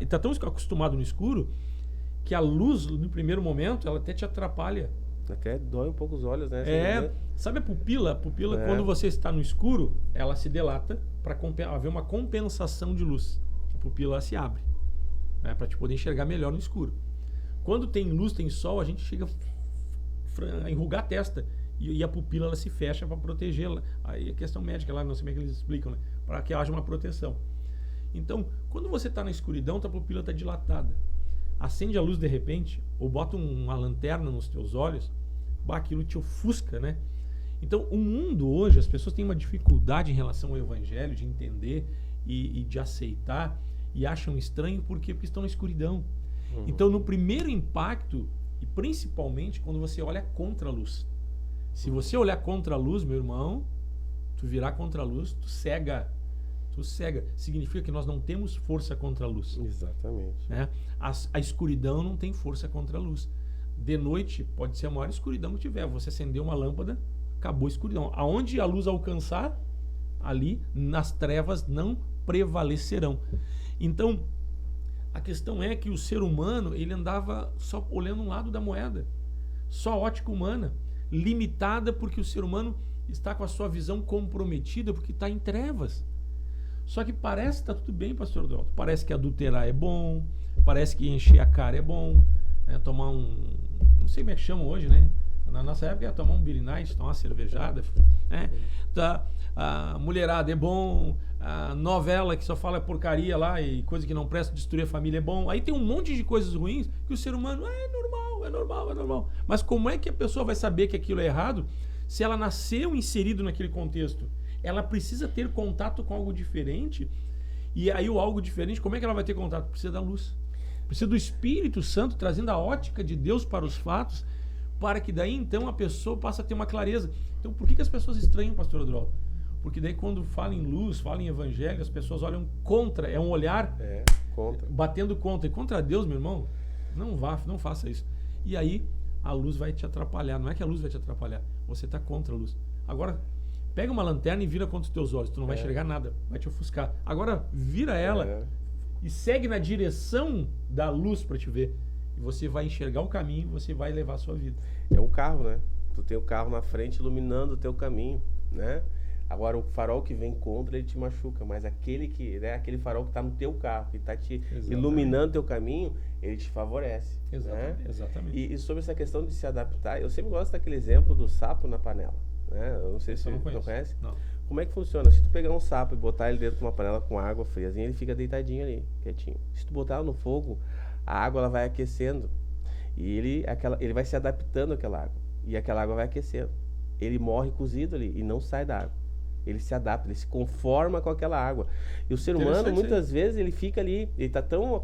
está tão acostumado no escuro que a luz, no primeiro momento, ela até te atrapalha. Até dói um pouco os olhos, né? Sabe a pupila? A pupila, quando você está no escuro, ela se dilata para haver uma compensação de luz. A pupila se abre, né, para te poder enxergar melhor no escuro. Quando tem luz, tem sol, a gente chega a enrugar a testa e a pupila ela se fecha para protegê-la. Aí a questão médica lá, não sei como é que eles explicam, né? Para que haja uma proteção. Então, quando você está na escuridão, a pupila está dilatada. Acende a luz de repente, ou bota uma lanterna nos teus olhos, aquilo te ofusca, né? Então, o mundo hoje, as pessoas têm uma dificuldade em relação ao evangelho, de entender e de aceitar, e acham estranho porque estão na escuridão. Então, no primeiro impacto, e principalmente quando você olha contra a luz. Se você olhar contra a luz, meu irmão, tu virar contra a luz, tu cega. Significa que nós não temos força contra a luz. Exatamente. Né? A escuridão não tem força contra a luz. De noite, pode ser a maior escuridão que tiver. Você acendeu uma lâmpada, acabou a escuridão. Aonde a luz alcançar, ali, nas trevas, não prevalecerão. Então, a questão é que o ser humano, ele andava só olhando um lado da moeda. Só a ótica humana. Limitada porque o ser humano está com a sua visão comprometida porque está em trevas. Só que parece que está tudo bem, pastor Adalto. Parece que adulterar é bom, parece que encher a cara é bom, né? Tomar não sei como é que chamam hoje, né? Na nossa época ia tomar um Beer Night, tomar uma cervejada, né? A mulherada é bom, a novela que só fala porcaria lá e coisa que não presta, destruir a família é bom. Aí tem um monte de coisas ruins que o ser humano é normal. Mas como é que a pessoa vai saber que aquilo é errado se ela nasceu inserido naquele contexto? Ela precisa ter contato com algo diferente. E aí o algo diferente, como é que ela vai ter contato? Precisa da luz. Precisa do Espírito Santo trazendo a ótica de Deus para os fatos, para que daí então a pessoa passe a ter uma clareza. Então por que as pessoas estranham, pastor Adroaldo? Porque daí quando fala em luz, fala em evangelho, as pessoas olham contra, é um olhar contra. Batendo contra. E contra Deus, meu irmão, não faça isso. E aí a luz vai te atrapalhar. Não é que a luz vai te atrapalhar, você está contra a luz. Agora, pega uma lanterna e vira contra os teus olhos. Tu não vai enxergar nada, vai te ofuscar. Agora, vira ela e segue na direção da luz para te ver. E você vai enxergar o caminho, você vai levar a sua vida. É um carro, né? Tu tem o carro na frente iluminando o teu caminho, né? Agora, o farol que vem contra, ele te machuca. Mas aquele farol que está no teu carro, que está te iluminando o teu caminho, ele te favorece. Exatamente. E sobre essa questão de se adaptar, eu sempre gosto daquele exemplo do sapo na panela. Né? Eu não sei se você não conhece. Não. Como é que funciona? Se tu pegar um sapo e botar ele dentro de uma panela com água friazinha, ele fica deitadinho ali, quietinho. Se tu botar no fogo, a água ela vai aquecendo. E ele vai se adaptando àquela água. E aquela água vai aquecendo. Ele morre cozido ali e não sai da água. Ele se adapta, ele se conforma com aquela água. E o ser humano, muitas vezes, ele fica ali, ele tá tão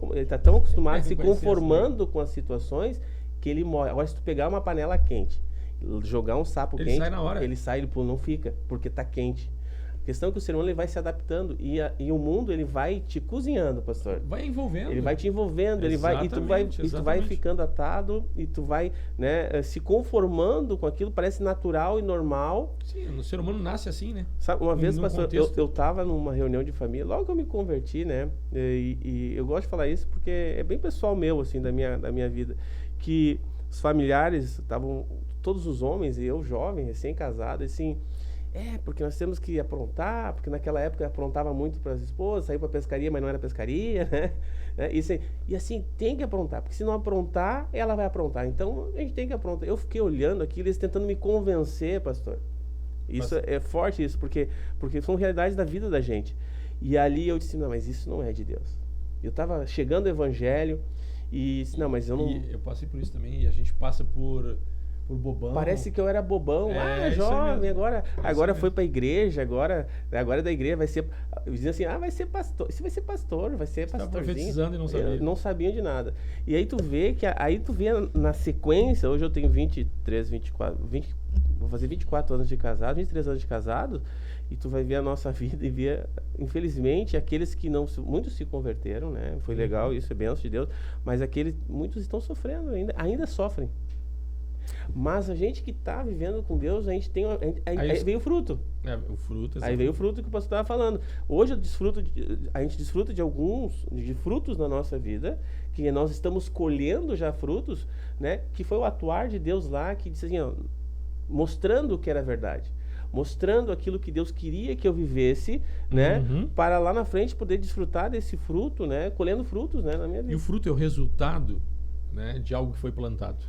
acostumado, se conformando com as situações, que ele morre. Agora, se tu pegar uma panela quente, jogar um sapo quente, sai na hora. Ele não fica, porque tá quente. A questão é que o ser humano ele vai se adaptando e o mundo ele vai te cozinhando, pastor. Vai envolvendo. Ele vai te envolvendo, e tu vai ficando atado e tu vai, né, se conformando com aquilo, parece natural e normal. Sim, o ser humano nasce assim, né? Sabe, uma vez, pastor, eu tava numa reunião de família, logo que eu me converti, né? E eu gosto de falar isso porque é bem pessoal meu, assim, da minha vida, que os familiares estavam, todos os homens, e eu jovem, recém-casado, assim, porque nós temos que aprontar, porque naquela época aprontava muito para as esposas, saía para pescaria, mas não era pescaria, né? E assim, tem que aprontar, porque se não aprontar, ela vai aprontar. Então, a gente tem que aprontar. Eu fiquei olhando aquilo, eles tentando me convencer, pastor. Isso é forte, isso, porque são realidades da vida da gente. E ali eu disse, não, mas isso não é de Deus. Eu estava chegando ao evangelho e disse, não, mas eu não... E eu passei por isso também, e a gente passa por bobão. Parece que eu era bobão. Jovem, agora foi pra igreja, agora é da igreja, vai ser... Diziam assim, vai ser pastor. Isso vai ser pastor, vai ser pastorzinho. Profetizando e não sabia. Não sabiam de nada. E aí tu vê na sequência, hoje eu tenho 23, 24, vou fazer 24 anos de casado, 23 anos de casado, e tu vai ver a nossa vida e ver, infelizmente, aqueles que não, muitos se converteram, né? Foi legal isso, é bênção de Deus, mas muitos estão sofrendo ainda sofrem. Mas a gente que está vivendo com Deus, a gente tem, aí veio o fruto. O fruto, aí veio o fruto que o pastor estava falando. Hoje a gente desfruta de frutos na nossa vida, que nós estamos colhendo já frutos, né? Que foi o atuar de Deus lá, que disse assim, ó, mostrando o que era verdade, mostrando aquilo que Deus queria que eu vivesse, né? Para lá na frente poder desfrutar desse fruto, né? Colhendo frutos, né? Na minha vida. E o fruto é o resultado, né, de algo que foi plantado.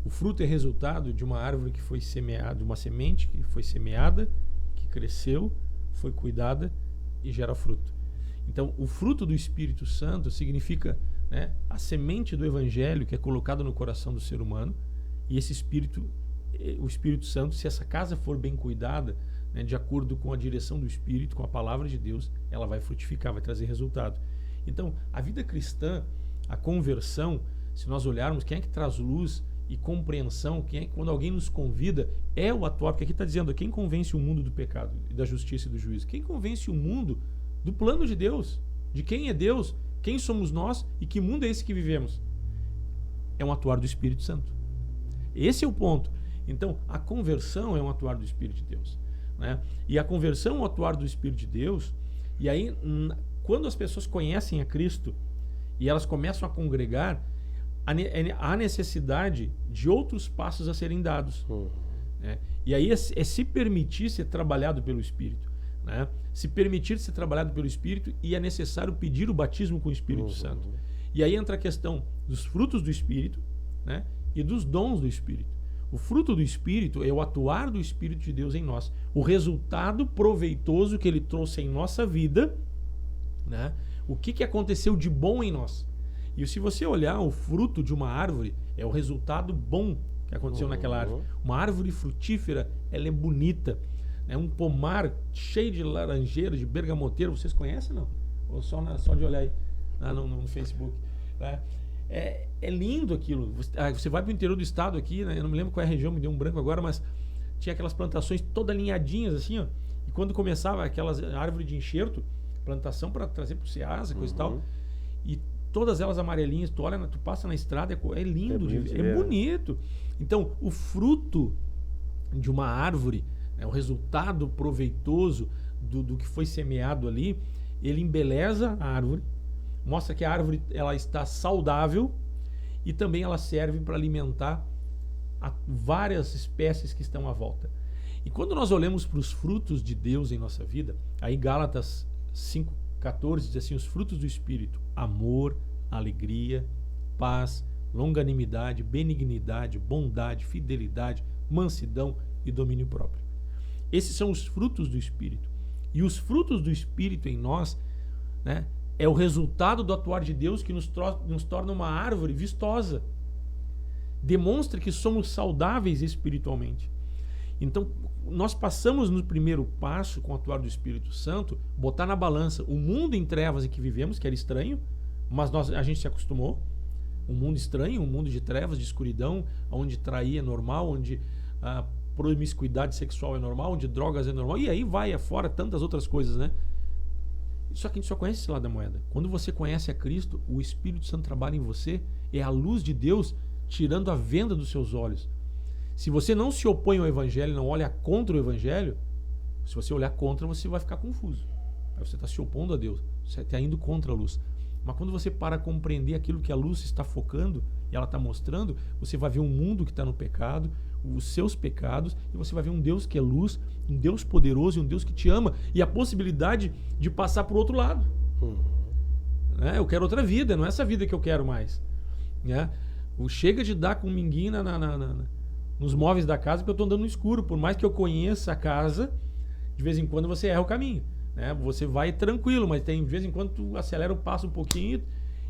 O fruto é resultado de uma árvore que foi semeada, uma semente que foi semeada, que cresceu, foi cuidada e gera fruto. Então, o fruto do Espírito Santo significa, né, a semente do Evangelho que é colocada no coração do ser humano, e esse Espírito, o Espírito Santo, se essa casa for bem cuidada, né, de acordo com a direção do Espírito, com a palavra de Deus, ela vai frutificar, vai trazer resultado. Então, a vida cristã, a conversão, se nós olharmos, quem é que traz luz e compreensão, quem é, quando alguém nos convida, é o atuar, porque aqui está dizendo, quem convence o mundo do pecado e da justiça e do juízo? Quem convence o mundo do plano de Deus, de quem é Deus, quem somos nós e que mundo é esse que vivemos? É um atuar do Espírito Santo. Esse é o ponto. Então, a conversão é um atuar do Espírito de Deus, né? E a conversão é um atuar do Espírito de Deus, e aí, quando as pessoas conhecem a Cristo e elas começam a congregar, há necessidade de outros passos a serem dados, né? E aí é se permitir ser trabalhado pelo Espírito, né? Se permitir ser trabalhado pelo Espírito, e é necessário pedir o batismo com o Espírito Santo. E aí entra a questão dos frutos do Espírito, né, e dos dons do Espírito. O fruto do Espírito é o atuar do Espírito de Deus em nós, o resultado proveitoso que ele trouxe em nossa vida, né? O que aconteceu de bom em nós. E se você olhar o fruto de uma árvore, é o resultado bom que aconteceu naquela árvore. Uma árvore frutífera, ela é bonita. É um pomar cheio de laranjeira, de bergamoteiro. Vocês conhecem, não? Ou só de olhar aí no Facebook, né? É lindo aquilo. Você vai para o interior do estado aqui, né? Eu não me lembro qual é a região, me deu um branco agora, mas tinha aquelas plantações todas alinhadinhas assim, ó. E quando começava aquelas árvores de enxerto, plantação para trazer para o Ceasa, coisa e tal, e todas elas amarelinhas, tu olha, tu passa na estrada, é lindo, é bonito. Então, o fruto de uma árvore, né, o resultado proveitoso do que foi semeado ali, ele embeleza a árvore, mostra que a árvore ela está saudável, e também ela serve para alimentar várias espécies que estão à volta. E quando nós olhamos para os frutos de Deus em nossa vida, aí Gálatas 5:14 diz assim, os frutos do Espírito, amor, alegria, paz, longanimidade, benignidade, bondade, fidelidade, mansidão e domínio próprio. Esses são os frutos do Espírito. E os frutos do Espírito em nós, né, é o resultado do atuar de Deus que nos torna uma árvore vistosa. Demonstra que somos saudáveis espiritualmente. Então, nós passamos no primeiro passo com o atuar do Espírito Santo, botar na balança o mundo em trevas em que vivemos, que era estranho, mas a gente se acostumou. Um mundo estranho, um mundo de trevas, de escuridão, onde trair é normal, onde a promiscuidade sexual é normal, onde drogas é normal, e aí vai afora tantas outras coisas, né? Só que a gente só conhece esse lado da moeda. Quando você conhece a Cristo, o Espírito Santo trabalha em você, é a luz de Deus tirando a venda dos seus olhos. Se você não se opõe ao Evangelho, não olha contra o Evangelho, se você olhar contra, você vai ficar confuso. Aí você está se opondo a Deus, você está indo contra a luz. Mas quando você para compreender aquilo que a luz está focando e ela está mostrando, você vai ver um mundo que está no pecado, os seus pecados, e você vai ver um Deus que é luz, um Deus poderoso e um Deus que te ama, e a possibilidade de passar para o outro lado. Né? Eu quero outra vida, não é essa vida que eu quero mais. Né? Chega de dar com minguinho nos móveis da casa, porque eu estou andando no escuro. Por mais que eu conheça a casa, de vez em quando você erra o caminho. Né? Você vai tranquilo, mas de vez em quando tu acelera o passo um pouquinho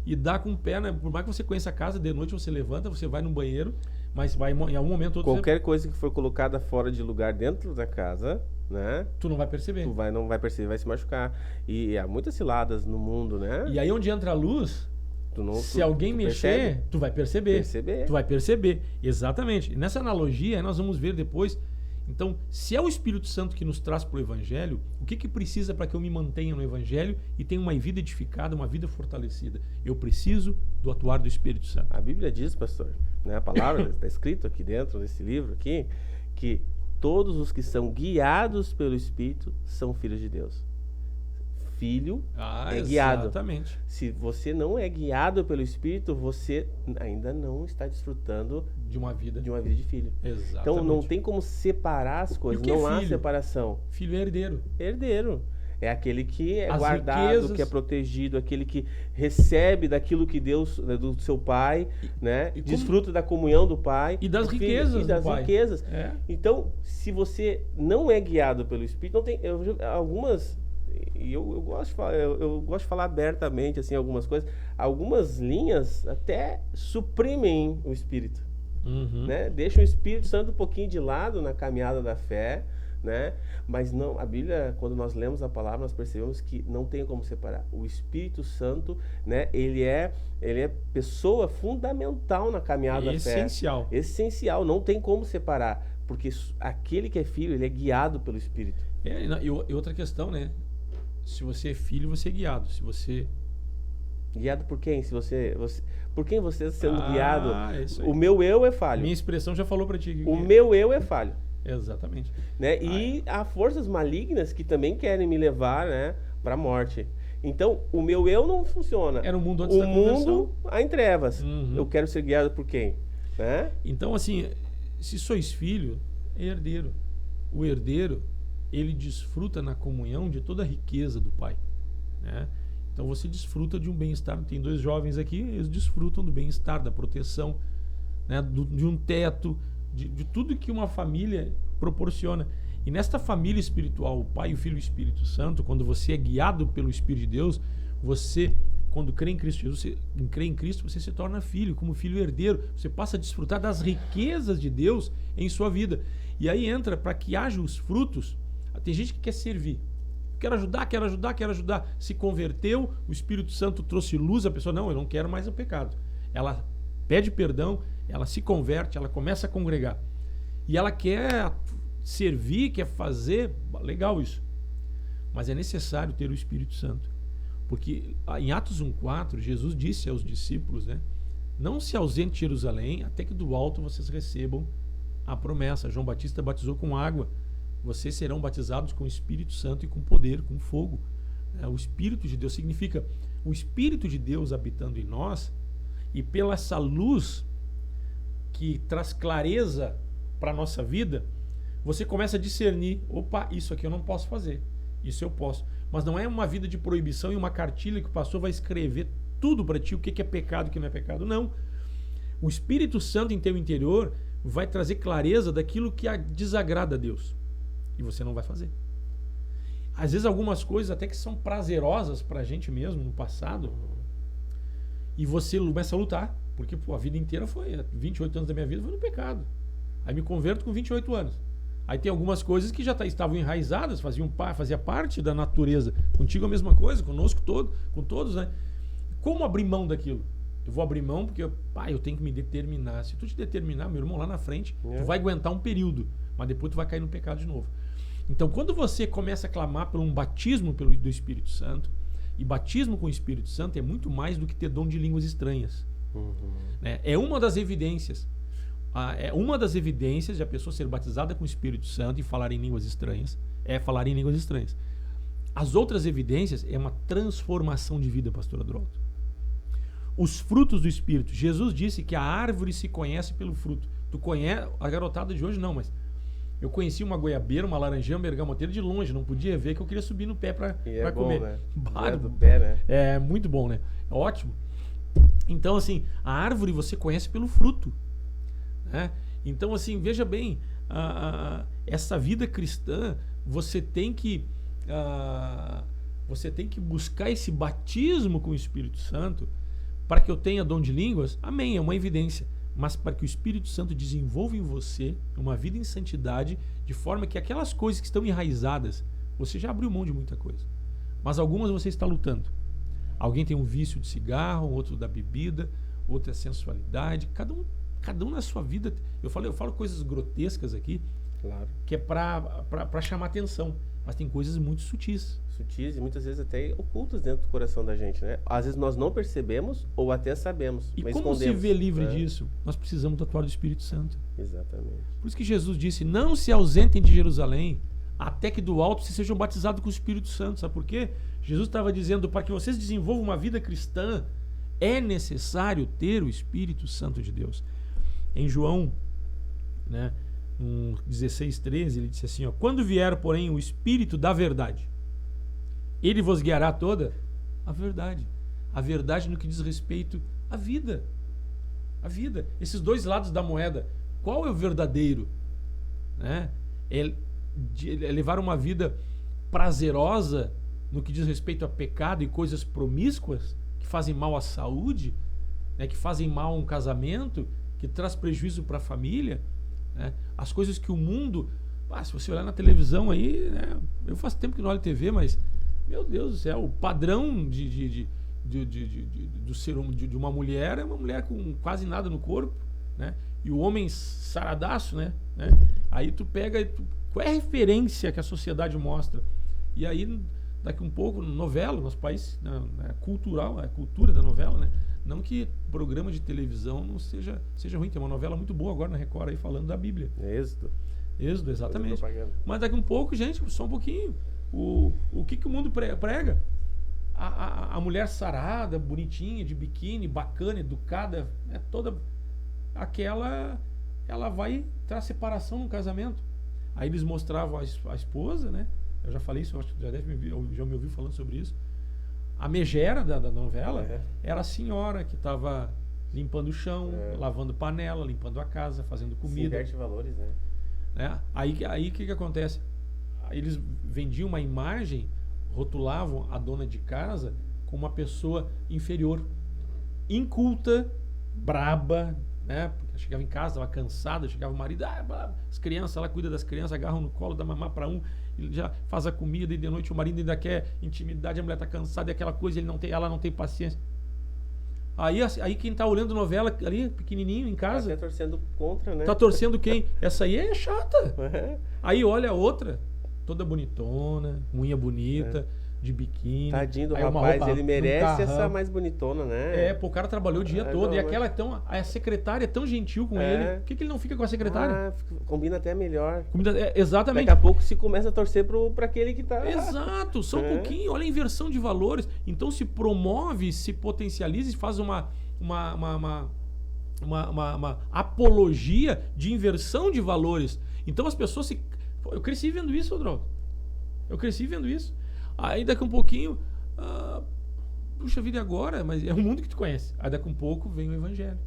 e dá com o pé, né? Por mais que você conheça a casa, de noite você levanta, você vai no banheiro, mas vai em algum momento outro qualquer coisa que for colocada fora de lugar dentro da casa, né? Tu não vai perceber. Não vai perceber, vai se machucar. E há muitas ciladas no mundo, né? E aí onde entra a luz, Se alguém mexer, tu vai perceber. Tu vai perceber, exatamente. E nessa analogia, nós vamos ver depois. Então, se é o Espírito Santo que nos traz para o Evangelho, o que precisa para que eu me mantenha no Evangelho e tenha uma vida edificada, uma vida fortalecida? Eu preciso do atuar do Espírito Santo. A Bíblia diz, pastor, né, a palavra está escrito aqui dentro desse livro aqui, que todos os que são guiados pelo Espírito são filhos de Deus. Filho é guiado. Exatamente. Se você não é guiado pelo Espírito, você ainda não está desfrutando de uma vida de filho. Exatamente. Então não tem como separar as coisas, não há separação. Filho é herdeiro. Herdeiro. É aquele que é guardado, que é protegido, aquele que recebe daquilo que Deus, do seu pai, né? Desfruta da comunhão do pai. E das riquezas. E das riquezas. É. Então, se você não é guiado pelo Espírito, não tem algumas... E eu gosto de falar abertamente assim, algumas coisas. Algumas linhas até suprimem o Espírito. Né? Deixam o Espírito Santo um pouquinho de lado na caminhada da fé, né? Mas não, a Bíblia, quando nós lemos a palavra, nós percebemos que não tem como separar. O Espírito Santo, né? Ele é pessoa fundamental na caminhada da fé. Essencial, não tem como separar. Porque aquele que é filho, ele é guiado pelo Espírito. E outra questão, né? Se você é filho, você é guiado. Se você... Guiado por quem? Por quem você está sendo guiado? Isso aí. O meu eu é falho. Minha expressão já falou para ti. O meu eu é falho. Exatamente. Né? E há forças malignas que também querem me levar, né, para a morte. Então, o meu eu não funciona. Era o mundo antes da conversão. O mundo há em trevas. Eu quero ser guiado por quem? Né? Então, assim, se sois filho, é herdeiro. O herdeiro, ele desfruta na comunhão de toda a riqueza do pai, né? Então você desfruta de um bem-estar. Tem 2 jovens aqui, eles desfrutam do bem-estar, da proteção, né? De um teto, de tudo que uma família proporciona. E nesta família espiritual, o Pai, o Filho e o Espírito Santo, quando você é guiado pelo Espírito de Deus, você, quando crê em Cristo Jesus, crê em Cristo, você se torna filho, como filho herdeiro. Você passa a desfrutar das riquezas de Deus em sua vida. E aí entra, para que haja os frutos, tem gente que quer servir. Quero ajudar. Se converteu, o Espírito Santo trouxe luz, a pessoa, não, eu não quero mais o pecado. Ela pede perdão, ela se converte, ela começa a congregar. E ela quer servir, quer fazer, legal isso. Mas é necessário ter o Espírito Santo. Porque em Atos 1,4, Jesus disse aos discípulos, né? Não se ausente de Jerusalém, até que do alto vocês recebam a promessa. João Batista batizou com água. Vocês serão batizados com o Espírito Santo e com poder, com fogo. O Espírito de Deus significa o Espírito de Deus habitando em nós, e pela essa luz que traz clareza para a nossa vida, você começa a discernir, opa, isso aqui eu não posso fazer, isso eu posso. Mas não é uma vida de proibição e uma cartilha que o pastor vai escrever tudo para ti, o que é pecado e o que não é pecado. Não. O Espírito Santo em teu interior vai trazer clareza daquilo que desagrada a Deus. E você não vai fazer. Às vezes algumas coisas até que são prazerosas pra gente mesmo no passado, e você começa a lutar, porque a vida inteira foi, 28 anos da minha vida foi no pecado. Aí me converto com 28 anos. Aí tem algumas coisas que já estavam enraizadas, fazia parte da natureza. Contigo a mesma coisa, conosco com todos, né? Como abrir mão daquilo? Eu vou abrir mão porque eu tenho que me determinar. Se tu te determinar, meu irmão, lá na frente, tu vai aguentar um período, mas depois tu vai cair no pecado de novo. Então, quando você começa a clamar por um batismo do Espírito Santo, e batismo com o Espírito Santo é muito mais do que ter dom de línguas estranhas. Né? É uma das evidências. É uma das evidências de a pessoa ser batizada com o Espírito Santo e falar em línguas estranhas. Falar em línguas estranhas. As outras evidências é uma transformação de vida, pastor Adroaldo. Os frutos do Espírito. Jesus disse que a árvore se conhece pelo fruto. Tu conhece a garotada de hoje? Não, mas eu conheci uma goiabeira, uma laranjeira, uma bergamoteira de longe. Não podia ver que eu queria subir no pé para comer. Né? Do pé, né? É muito bom, né? É ótimo. Então, assim, a árvore você conhece pelo fruto. Né? Então, assim, veja bem, essa vida cristã, você tem que buscar esse batismo com o Espírito Santo para que eu tenha dom de línguas. Amém, é uma evidência. Mas para que o Espírito Santo desenvolva em você uma vida em santidade, de forma que aquelas coisas que estão enraizadas, você já abriu mão de muita coisa. Mas algumas você está lutando. Alguém tem um vício de cigarro, outro da bebida, outro é sensualidade. Cada um na sua vida. Eu falo coisas grotescas aqui, claro, que é para chamar atenção. Mas tem coisas muito sutis. Sutis e muitas vezes até ocultas dentro do coração da gente, né? Às vezes nós não percebemos ou até sabemos, e mas como escondemos, se vê livre né? disso? Nós precisamos do atuar do Espírito Santo. Exatamente. Por isso que Jesus disse, não se ausentem de Jerusalém, até que do alto se sejam batizados com o Espírito Santo. Sabe por quê? Jesus estava dizendo, para que vocês desenvolvam uma vida cristã, é necessário ter o Espírito Santo de Deus. Em João, né, 16:13, ele disse assim, ó, quando vier, porém, o Espírito da verdade, ele vos guiará toda a verdade. A verdade no que diz respeito à vida. A vida. Esses dois lados da moeda. Qual é o verdadeiro? Né? É levar uma vida prazerosa no que diz respeito a pecado e coisas promíscuas que fazem mal à saúde, né? Que fazem mal a um casamento, que traz prejuízo para a família, né? As coisas que o mundo... se você olhar na televisão aí, né? Eu faço tempo que não olho TV, mas meu Deus do céu, o padrão de uma mulher é uma mulher com quase nada no corpo, né? E o homem saradaço, né? Aí tu pega, qual é a referência que a sociedade mostra? E aí, daqui um pouco, novela, nosso país, é cultural, é a cultura da novela, né? Não que programa de televisão não seja ruim, tem uma novela muito boa agora na Record aí falando da Bíblia. Êxodo, exatamente. Mas daqui um pouco, gente, só um pouquinho, o que o mundo prega? A mulher sarada, bonitinha, de biquíni, bacana, educada, toda aquela, ela vai ter separação no casamento. Aí eles mostravam a esposa, né? Eu já falei isso, eu acho que já me ouviu falando sobre isso. A megera da novela era a senhora que estava limpando o chão, lavando panela, limpando a casa, fazendo comida. Se inverte valores, né? Aí o que acontece? Eles vendiam uma imagem, rotulavam a dona de casa como uma pessoa inferior, inculta, braba, né? Porque chegava em casa, estava cansada, chegava o marido, as crianças, ela cuida das crianças, agarram no colo, dá mamar para um, ele já faz a comida e de noite o marido ainda quer intimidade, a mulher está cansada e aquela coisa, ela não tem paciência. Aí quem está olhando novela ali, pequenininho em casa, tá torcendo contra, né? Tá torcendo quem? Essa aí é chata. Aí olha a outra, toda bonitona, unha bonita, de biquíni. Tadinho do rapaz, ele merece essa mais bonitona, né? O cara trabalhou o dia todo. E aquela a secretária é tão gentil com ele. Por que ele não fica com a secretária? Combina até melhor. Exatamente. Daqui a pouco se começa a torcer pra aquele que tá... Exato, só um pouquinho. Olha a inversão de valores. Então se promove, se potencializa e faz uma apologia de inversão de valores. Então as pessoas se... Eu cresci vendo isso, Adroaldo. Aí daqui um pouquinho, puxa vida, agora? Mas é o mundo que tu conhece. Aí daqui um pouco vem o evangelho.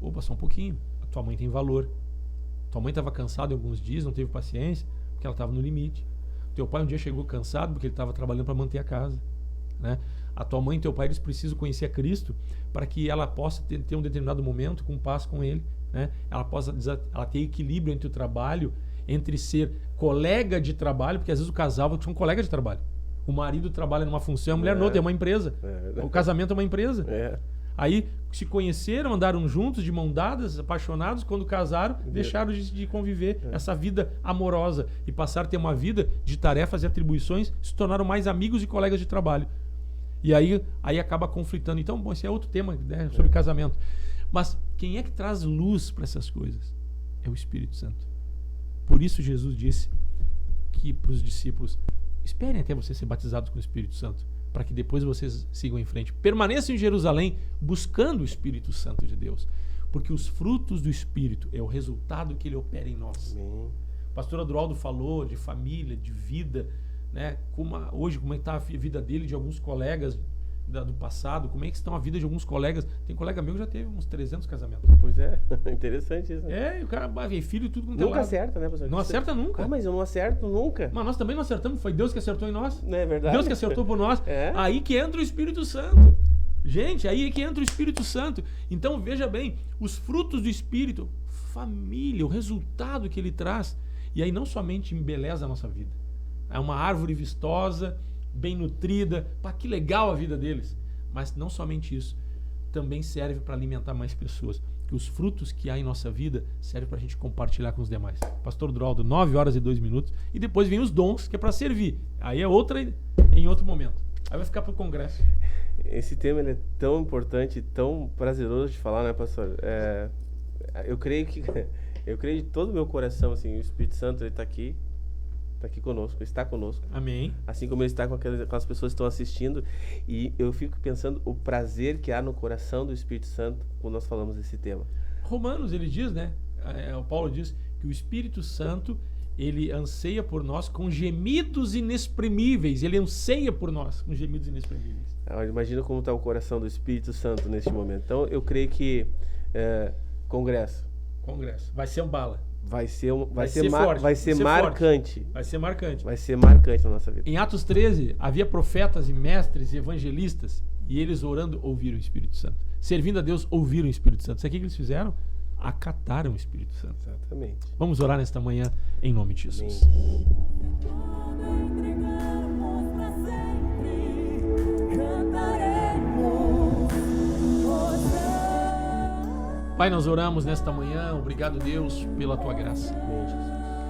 Opa, só um pouquinho. A tua mãe tem valor. Tua mãe estava cansada em alguns dias, não teve paciência, porque ela estava no limite. Teu pai um dia chegou cansado porque ele estava trabalhando para manter a casa, né? A tua mãe e teu pai, eles precisam conhecer a Cristo para que ela possa ter um determinado momento com paz com ele, né? Ela ter equilíbrio entre o trabalho, entre ser colega de trabalho, porque às vezes o casal são colega de trabalho. O marido trabalha numa função, a mulher não, tem uma empresa. O casamento é uma empresa. Aí se conheceram, andaram juntos, de mão dadas, apaixonados. Quando casaram, deixaram de conviver essa vida amorosa e passaram a ter uma vida de tarefas e atribuições, se tornaram mais amigos e colegas de trabalho. E aí acaba conflitando. Então, esse é outro tema, né, sobre casamento. Mas quem é que traz luz para essas coisas? É o Espírito Santo. Por isso Jesus disse que para os discípulos: esperem até vocês ser batizados com o Espírito Santo, para que depois vocês sigam em frente. Permaneçam em Jerusalém buscando o Espírito Santo de Deus, porque os frutos do Espírito é o resultado que ele opera em nós. O pastor Adroaldo falou de família, de vida, né? Hoje, como é que está a vida dele, de alguns colegas do passado, como é que estão a vida de alguns colegas. Tem colega meu que já teve uns 300 casamentos. Pois é, interessante isso, né? E o cara vem filho e tudo com nunca acerta, né, professor? Não acerta nunca. Mas eu não acerto nunca. Mas nós também não acertamos, foi Deus que acertou em nós. Não é verdade? Deus que acertou por nós. Aí que entra o Espírito Santo. Gente, aí que entra o Espírito Santo. Então, veja bem, os frutos do Espírito, família, o resultado que ele traz. E aí não somente embeleza a nossa vida. É uma árvore vistosa, bem nutrida. Pá, que legal a vida deles. Mas não somente isso, também serve para alimentar mais pessoas. Que os frutos que há em nossa vida servem para a gente compartilhar com os demais. Pastor Droldo, 9 horas e 2 minutos. E depois vem os dons, que é para servir. Aí é outra em outro momento. Aí vai ficar para o congresso. Esse tema ele é tão importante, tão prazeroso de falar, né, pastor? Eu creio de todo o meu coração, assim, o Espírito Santo ele está aqui conosco, está conosco. Amém. Assim como ele está com aquelas pessoas que estão assistindo. E eu fico pensando o prazer que há no coração do Espírito Santo quando nós falamos desse tema. Romanos, ele diz, né? O Paulo diz que o Espírito Santo, ele anseia por nós com gemidos inexprimíveis. Ele anseia por nós com gemidos inexprimíveis. Imagina como está o coração do Espírito Santo neste momento. Então, eu creio que Congresso. Vai ser um bala. Vai ser marcante. Vai ser marcante. Vai ser marcante na nossa vida. Em Atos 13, havia profetas e mestres e evangelistas, e eles orando ouviram o Espírito Santo. Servindo a Deus, ouviram o Espírito Santo. Sabe o que eles fizeram? Acataram o Espírito Santo. Exatamente. Vamos orar nesta manhã, em nome de Jesus. Amém. Pai, nós oramos nesta manhã. Obrigado, Deus, pela Tua graça.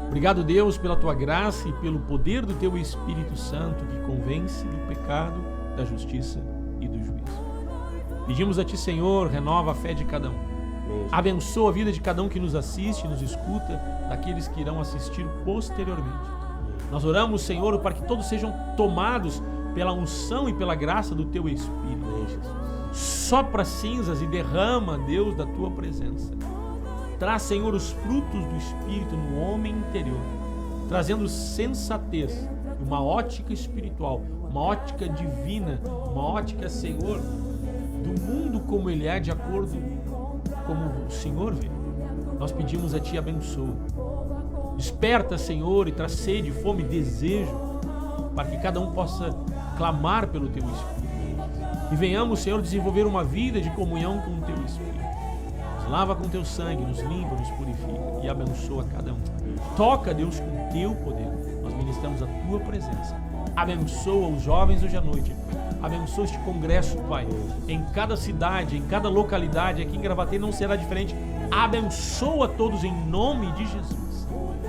Obrigado, Deus, pela Tua graça e pelo poder do Teu Espírito Santo que convence do pecado, da justiça e do juízo. Pedimos a Ti, Senhor, renova a fé de cada um. Abençoa a vida de cada um que nos assiste, nos escuta, daqueles que irão assistir posteriormente. Nós oramos, Senhor, para que todos sejam tomados pela unção e pela graça do Teu Espírito. Sopra cinzas e derrama, Deus, da Tua presença. Traz, Senhor, os frutos do Espírito no homem interior, trazendo sensatez, uma ótica espiritual, uma ótica divina, uma ótica, Senhor, do mundo como ele é, de acordo como o Senhor vê. Nós pedimos a Ti, abençoa. Desperta, Senhor, e traz sede, fome, desejo, para que cada um possa clamar pelo Teu Espírito. E venhamos, Senhor, desenvolver uma vida de comunhão com o Teu Espírito. Nos lava com Teu sangue, nos limpa, nos purifica e abençoa cada um. Toca, Deus, com Teu poder. Nós ministramos a Tua presença. Abençoa os jovens hoje à noite. Abençoa este congresso, Pai. Em cada cidade, em cada localidade, aqui em Gravataí não será diferente. Abençoa todos em nome de Jesus.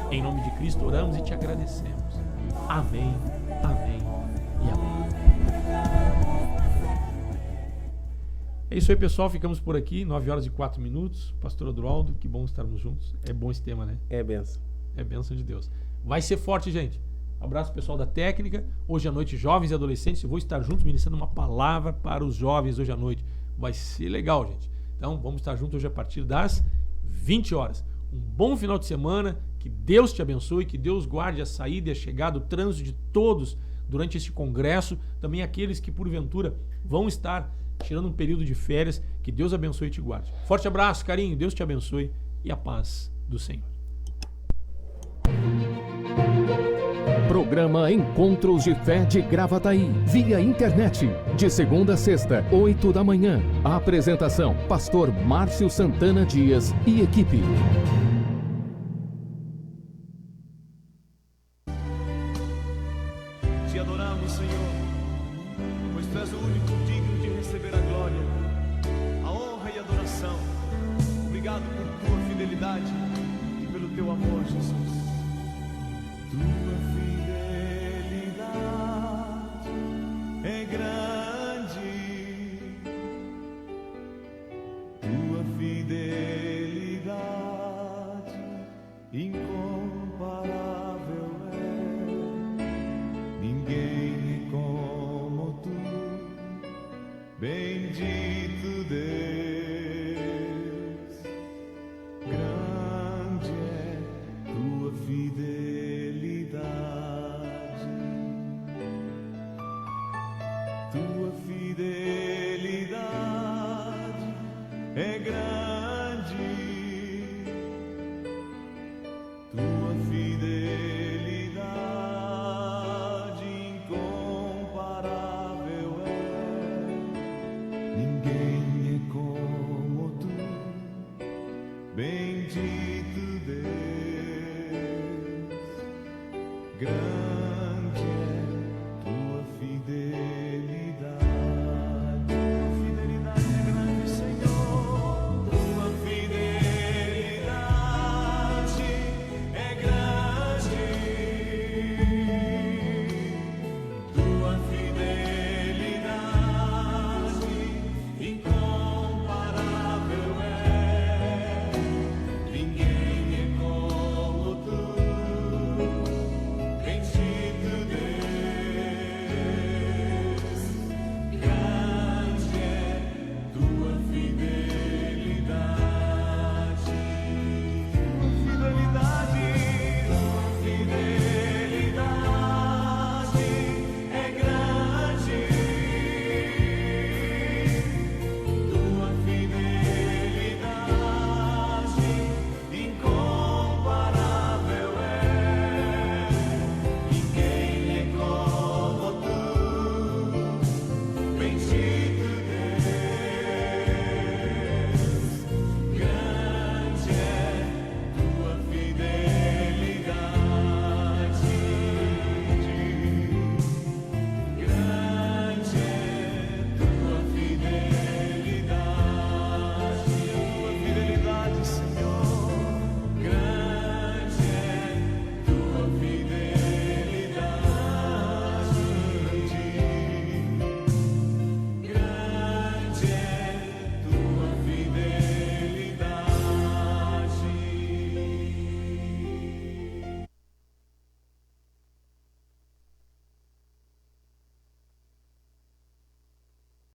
Em nome de Cristo oramos e Te agradecemos. Amém, amém e amém. É isso aí, pessoal. Ficamos por aqui. 9 horas e 4 minutos. Pastor Odroaldo, que bom estarmos juntos. É bom esse tema, né? É benção. É bênção de Deus. Vai ser forte, gente. Abraço pessoal da técnica. Hoje à noite, jovens e adolescentes. Eu vou estar juntos ministrando uma palavra para os jovens hoje à noite. Vai ser legal, gente. Então, vamos estar juntos hoje a partir das 20 horas. Um bom final de semana. Que Deus te abençoe. Que Deus guarde a saída e a chegada, o trânsito de todos durante este congresso. Também aqueles que, porventura, vão estar tirando um período de férias. Que Deus abençoe e te guarde. Forte abraço, carinho. Deus te abençoe e a paz do Senhor. Programa Encontros de Fé de Gravataí, via internet, de segunda a sexta, 8 da manhã. A apresentação, Pastor Márcio Santana Dias e equipe. Te adoramos, Senhor, pois Tu és o único digno de receber a glória, a honra e a adoração. Obrigado por Tua fidelidade e pelo Teu amor, Jesus. Tua fidelidade é grande, Tua fidelidade incomparável é. Ninguém é como Tu, bendito Deus. Grande é Tua fidelidade. Tua fidelidade é grande.